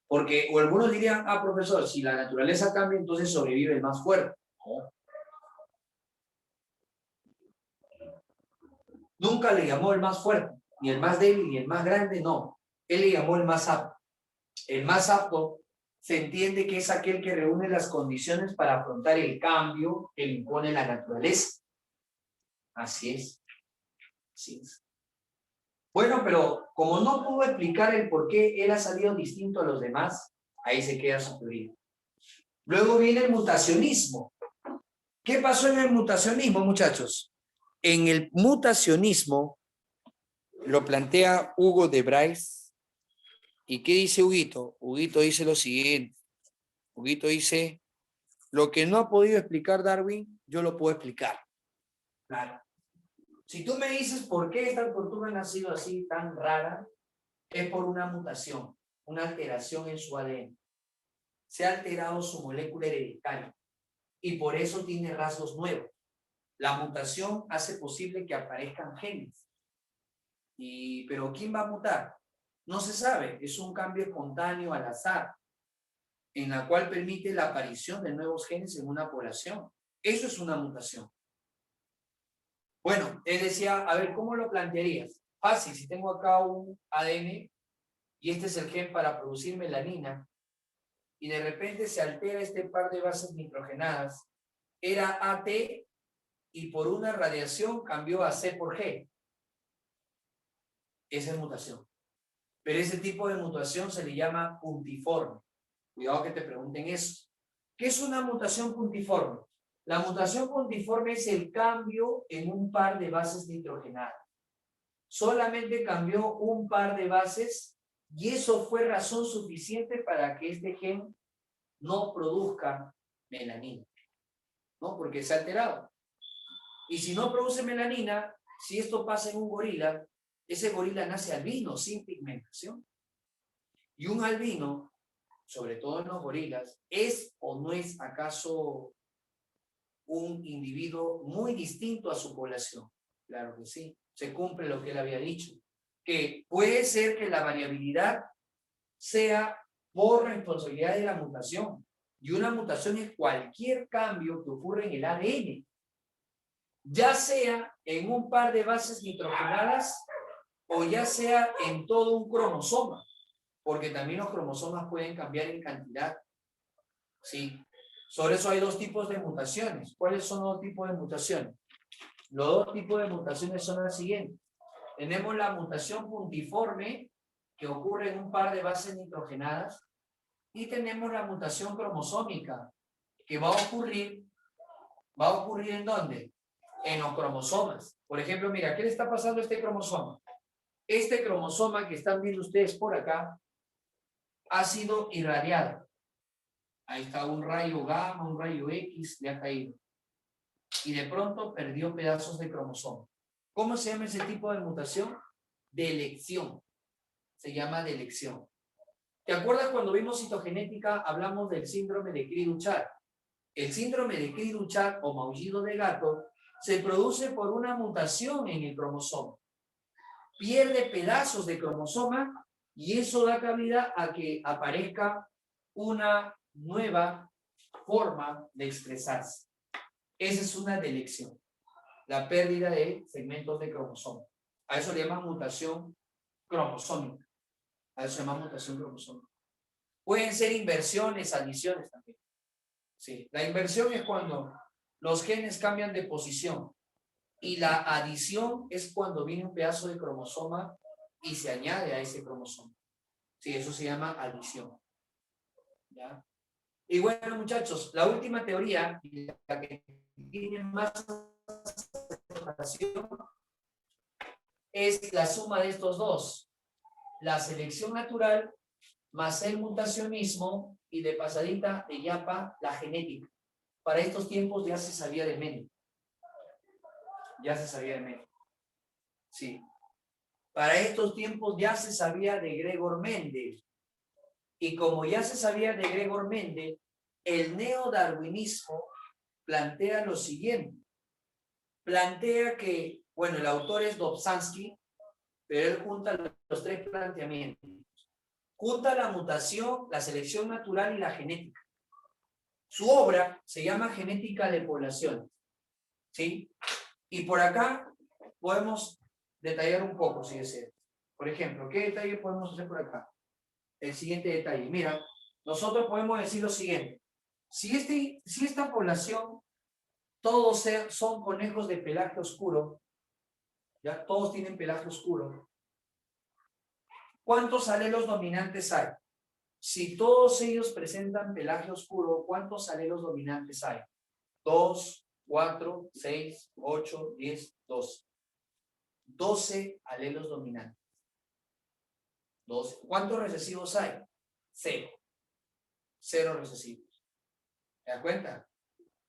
Porque, o algunos dirían, profesor, si la naturaleza cambia, entonces sobrevive el más fuerte. No. Nunca le llamó el más fuerte, ni el más débil, ni el más grande, no. Él le llamó el más apto. El más apto se entiende que es aquel que reúne las condiciones para afrontar el cambio que le impone la naturaleza. Así es. Así es. Bueno, pero como no pudo explicar el por qué él ha salido distinto a los demás, ahí se queda su teoría. Luego viene el mutacionismo. ¿Qué pasó en el mutacionismo, muchachos? En el mutacionismo, lo plantea Hugo de Bryce. ¿Y qué dice Huguito? Huguito dice lo siguiente. Huguito dice, lo que no ha podido explicar Darwin, yo lo puedo explicar. Claro. Si tú me dices por qué esta tortuga ha nacido así tan rara, es por una mutación, una alteración en su ADN. Se ha alterado su molécula hereditaria y por eso tiene rasgos nuevos. La mutación hace posible que aparezcan genes. Pero ¿quién va a mutar? No se sabe, es un cambio espontáneo al azar, en la cual permite la aparición de nuevos genes en una población. Eso es una mutación. Bueno, él decía, a ver, ¿cómo lo plantearías? Fácil, si tengo acá un ADN y este es el gen para producir melanina, y de repente se altera este par de bases nitrogenadas, era AT y por una radiación cambió a C por G. Esa es mutación. Pero ese tipo de mutación se le llama puntiforme. Cuidado que te pregunten eso. ¿Qué es una mutación puntiforme? La mutación puntiforme es el cambio en un par de bases nitrogenadas. Solamente cambió un par de bases y eso fue razón suficiente para que este gen no produzca melanina, ¿no? Porque se ha alterado. Y si no produce melanina, si esto pasa en un gorila, ese gorila nace albino, sin pigmentación. Y un albino, sobre todo en los gorilas, ¿es o no es acaso un individuo muy distinto a su población? Claro que sí, se cumple lo que él había dicho, que puede ser que la variabilidad sea por responsabilidad de la mutación, y una mutación es cualquier cambio que ocurre en el ADN, ya sea en un par de bases nitrogenadas o ya sea en todo un cromosoma, porque también los cromosomas pueden cambiar en cantidad. Sí. Sobre eso hay dos tipos de mutaciones. ¿Cuáles son los tipos de mutaciones? Los dos tipos de mutaciones son las siguientes. Tenemos la mutación puntiforme, que ocurre en un par de bases nitrogenadas, y tenemos la mutación cromosómica, que va a ocurrir ¿en dónde? En los cromosomas. Por ejemplo, mira, ¿qué le está pasando a este cromosoma? Este cromosoma que están viendo ustedes por acá ha sido irradiado. Ahí está un rayo gamma, un rayo X, le ha caído. Y de pronto perdió pedazos de cromosoma. ¿Cómo se llama ese tipo de mutación? Delección. Se llama delección. ¿Te acuerdas cuando vimos citogenética, hablamos del síndrome de Cri-du-Chat? El síndrome de Cri-du-Chat o maullido de gato se produce por una mutación en el cromosoma. Pierde pedazos de cromosoma y eso da cabida a que aparezca una nueva forma de expresarse. Esa es una delección, la pérdida de segmentos de cromosoma. A eso le llaman mutación cromosómica. A eso se llama mutación cromosómica. Pueden ser inversiones, adiciones también. Sí. La inversión es cuando los genes cambian de posición y la adición es cuando viene un pedazo de cromosoma y se añade a ese cromosoma. Sí, eso se llama adición. ¿Ya? Y bueno, muchachos, la última teoría, la que tiene más aceptación, es la suma de estos dos. La selección natural más el mutacionismo y de pasadita de yapa la genética. Para estos tiempos ya se sabía de Mendel. Ya se sabía de Mendel. Sí. Para estos tiempos ya se sabía de Gregor Mendel. Y como ya se sabía de Gregor Mendel, el neodarwinismo plantea lo siguiente. Plantea que, bueno, el autor es Dobzhansky, pero él junta los tres planteamientos. Junta la mutación, la selección natural y la genética. Su obra se llama Genética de Poblaciones. ¿Sí? Y por acá podemos detallar un poco, si deseas. Por ejemplo, ¿qué detalle podemos hacer por acá? El siguiente detalle. Mira, nosotros podemos decir lo siguiente. Si esta población, todos son conejos de pelaje oscuro, ya todos tienen pelaje oscuro, ¿cuántos alelos dominantes hay? Si todos ellos presentan pelaje oscuro, ¿cuántos alelos dominantes hay? 2, 4, 6, 8, 10, 12. 12 alelos dominantes. 12. ¿Cuántos recesivos hay? 0. 0 recesivos. ¿Te das cuenta?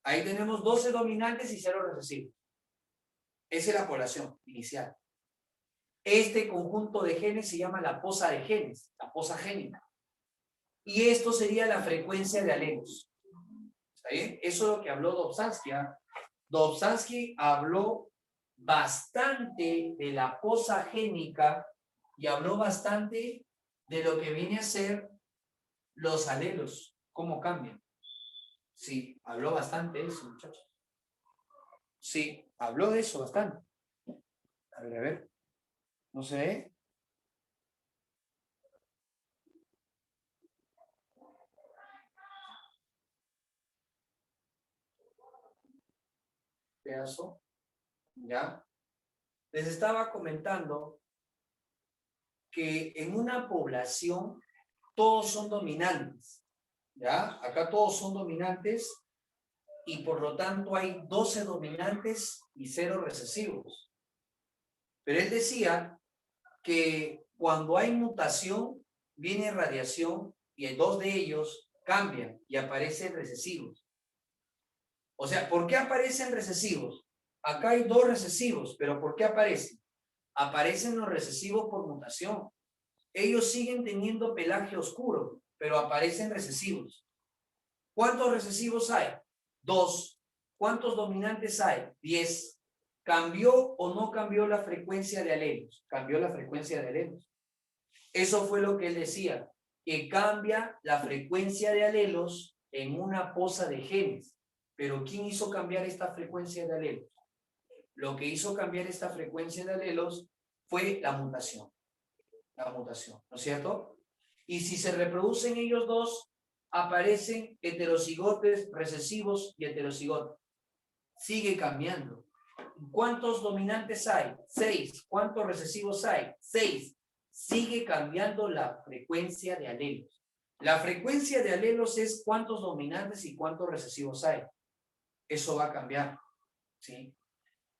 Ahí tenemos 12 dominantes y 0 recesivos. Esa es la población inicial. Este conjunto de genes se llama la posa de genes, la posa génica. Y esto sería la frecuencia de alelos. ¿Está bien? Eso es lo que habló Dobzhansky. Dobzhansky habló bastante de la posa génica y habló bastante de lo que viene a ser los alelos, cómo cambian. Sí, habló bastante de eso, muchachos. Sí, habló de eso bastante. A ver. ¿No se ve? Pedazo. ¿Ya? Les estaba comentando que en una población todos son dominantes. ¿Ya? Acá todos son dominantes y por lo tanto hay 12 dominantes y 0 recesivos. Pero él decía que cuando hay mutación, viene radiación y 2 de ellos cambian y aparecen recesivos. O sea, ¿por qué aparecen recesivos? Acá hay 2 recesivos, pero ¿por qué aparecen? Aparecen los recesivos por mutación. Ellos siguen teniendo pelaje oscuro, pero aparecen recesivos. ¿Cuántos recesivos hay? 2. ¿Cuántos dominantes hay? 10. ¿Cambió o no cambió la frecuencia de alelos? Cambió la frecuencia de alelos. Eso fue lo que él decía, que cambia la frecuencia de alelos en una posa de genes. Pero ¿quién hizo cambiar esta frecuencia de alelos? Lo que hizo cambiar esta frecuencia de alelos fue la mutación. La mutación, ¿no es cierto? Y si se reproducen ellos dos, aparecen heterocigotes recesivos y heterocigotes. Sigue cambiando. ¿Cuántos dominantes hay? 6. ¿Cuántos recesivos hay? 6. Sigue cambiando la frecuencia de alelos. La frecuencia de alelos es cuántos dominantes y cuántos recesivos hay. Eso va a cambiar, ¿sí?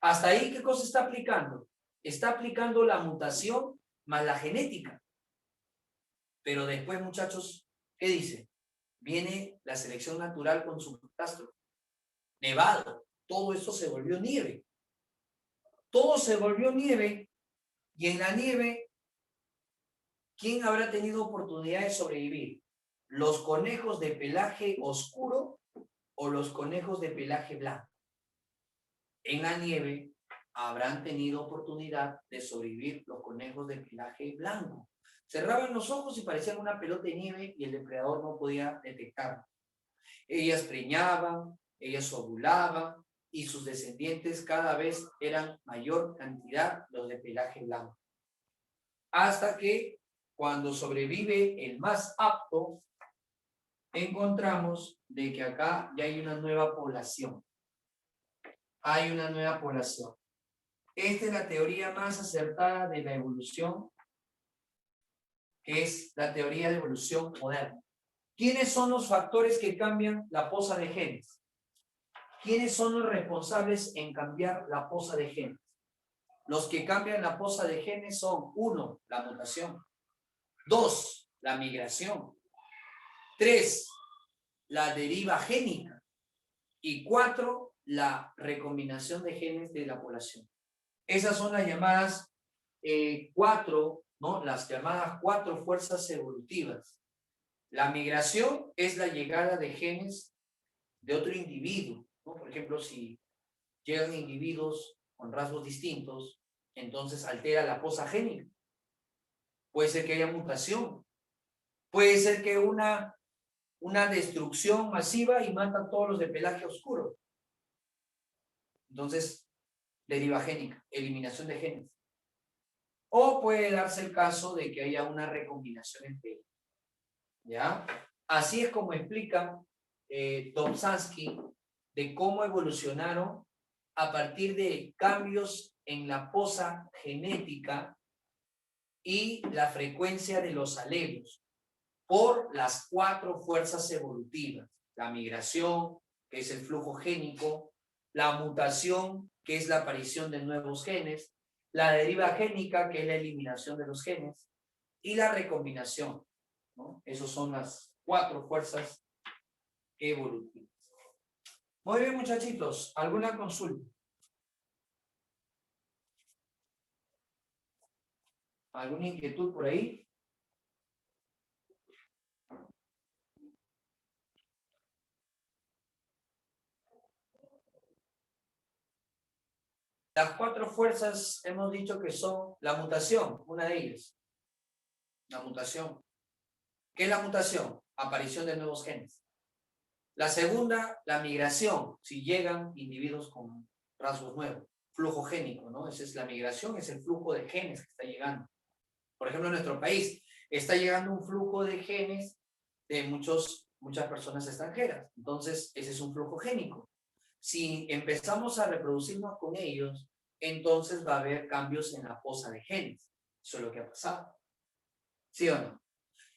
Hasta ahí, ¿qué cosa está aplicando? Está aplicando la mutación más la genética. Pero después, muchachos, ¿qué dice? Viene la selección natural con su catástrofe. Nevado. Todo esto se volvió nieve. Todo se volvió nieve. Y en la nieve, ¿quién habrá tenido oportunidad de sobrevivir? ¿Los conejos de pelaje oscuro o los conejos de pelaje blanco? En la nieve habrán tenido oportunidad de sobrevivir los conejos de pelaje blanco. Cerraban los ojos y parecían una pelota de nieve y el depredador no podía detectarlo. Ellas preñaban, ellas ovulaban y sus descendientes cada vez eran mayor cantidad los de pelaje blanco. Hasta que cuando sobrevive el más apto, encontramos de que acá ya hay una nueva población. Hay una nueva población. Esta es la teoría más acertada de la evolución, que es la teoría de evolución moderna. ¿Quiénes son los factores que cambian la posa de genes? ¿Quiénes son los responsables en cambiar la posa de genes? Los que cambian la posa de genes son 1, la mutación, 2, la migración, 3, la deriva génica y 4, la recombinación de genes de la población. Esas son las llamadas 4, ¿no? Las llamadas 4 fuerzas evolutivas. La migración es la llegada de genes de otro individuo, ¿no? Por ejemplo, si llegan individuos con rasgos distintos, entonces altera la posa génica. Puede ser que haya mutación. Puede ser que una destrucción masiva y matan todos los de pelaje oscuro. Entonces, deriva génica, eliminación de genes. O puede darse el caso de que haya una recombinación entre ellos. ¿Ya? Así es como explica Dobzhansky de cómo evolucionaron a partir de cambios en la posa genética y la frecuencia de los alelos por las 4 fuerzas evolutivas. La migración, que es el flujo génico, la mutación, que es la aparición de nuevos genes, la deriva génica, que es la eliminación de los genes, y la recombinación, ¿no? Esas son las 4 fuerzas evolutivas. Muy bien, muchachitos, ¿alguna consulta? ¿Alguna inquietud por ahí? Las 4 fuerzas hemos dicho que son la mutación, una de ellas. La mutación. ¿Qué es la mutación? Aparición de nuevos genes. La segunda, la migración, si llegan individuos con rasgos nuevos. Flujo génico, ¿no? Esa es la migración, es el flujo de genes que está llegando. Por ejemplo, en nuestro país está llegando un flujo de genes de muchas personas extranjeras. Entonces, ese es un flujo génico. Si empezamos a reproducirnos con ellos, entonces va a haber cambios en la fosa de genes. Eso es lo que ha pasado. ¿Sí o no?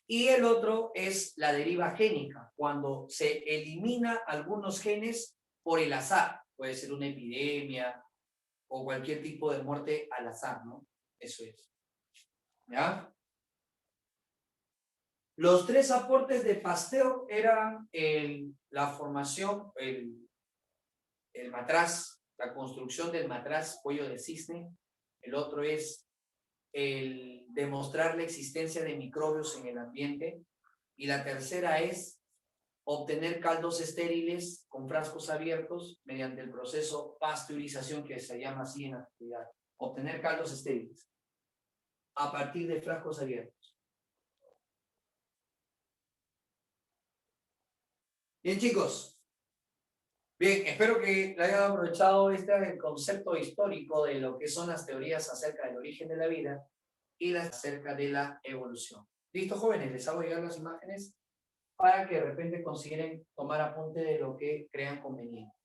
Y el otro es la deriva génica, cuando se elimina algunos genes por el azar. Puede ser una epidemia o cualquier tipo de muerte al azar, ¿no? Eso es. ¿Ya? Los 3 aportes de Pasteur eran la formación, el matraz, la construcción del matraz cuello de cisne. El otro es el demostrar la existencia de microbios en el ambiente. Y la tercera es obtener caldos estériles con frascos abiertos mediante el proceso pasteurización, que se llama así en la actividad. Obtener caldos estériles a partir de frascos abiertos. Bien, chicos. Bien, espero que le hayan aprovechado este concepto histórico de lo que son las teorías acerca del origen de la vida y las acerca de la evolución. ¿Listo, jóvenes? Les hago llegar las imágenes para que de repente consideren tomar apunte de lo que crean conveniente.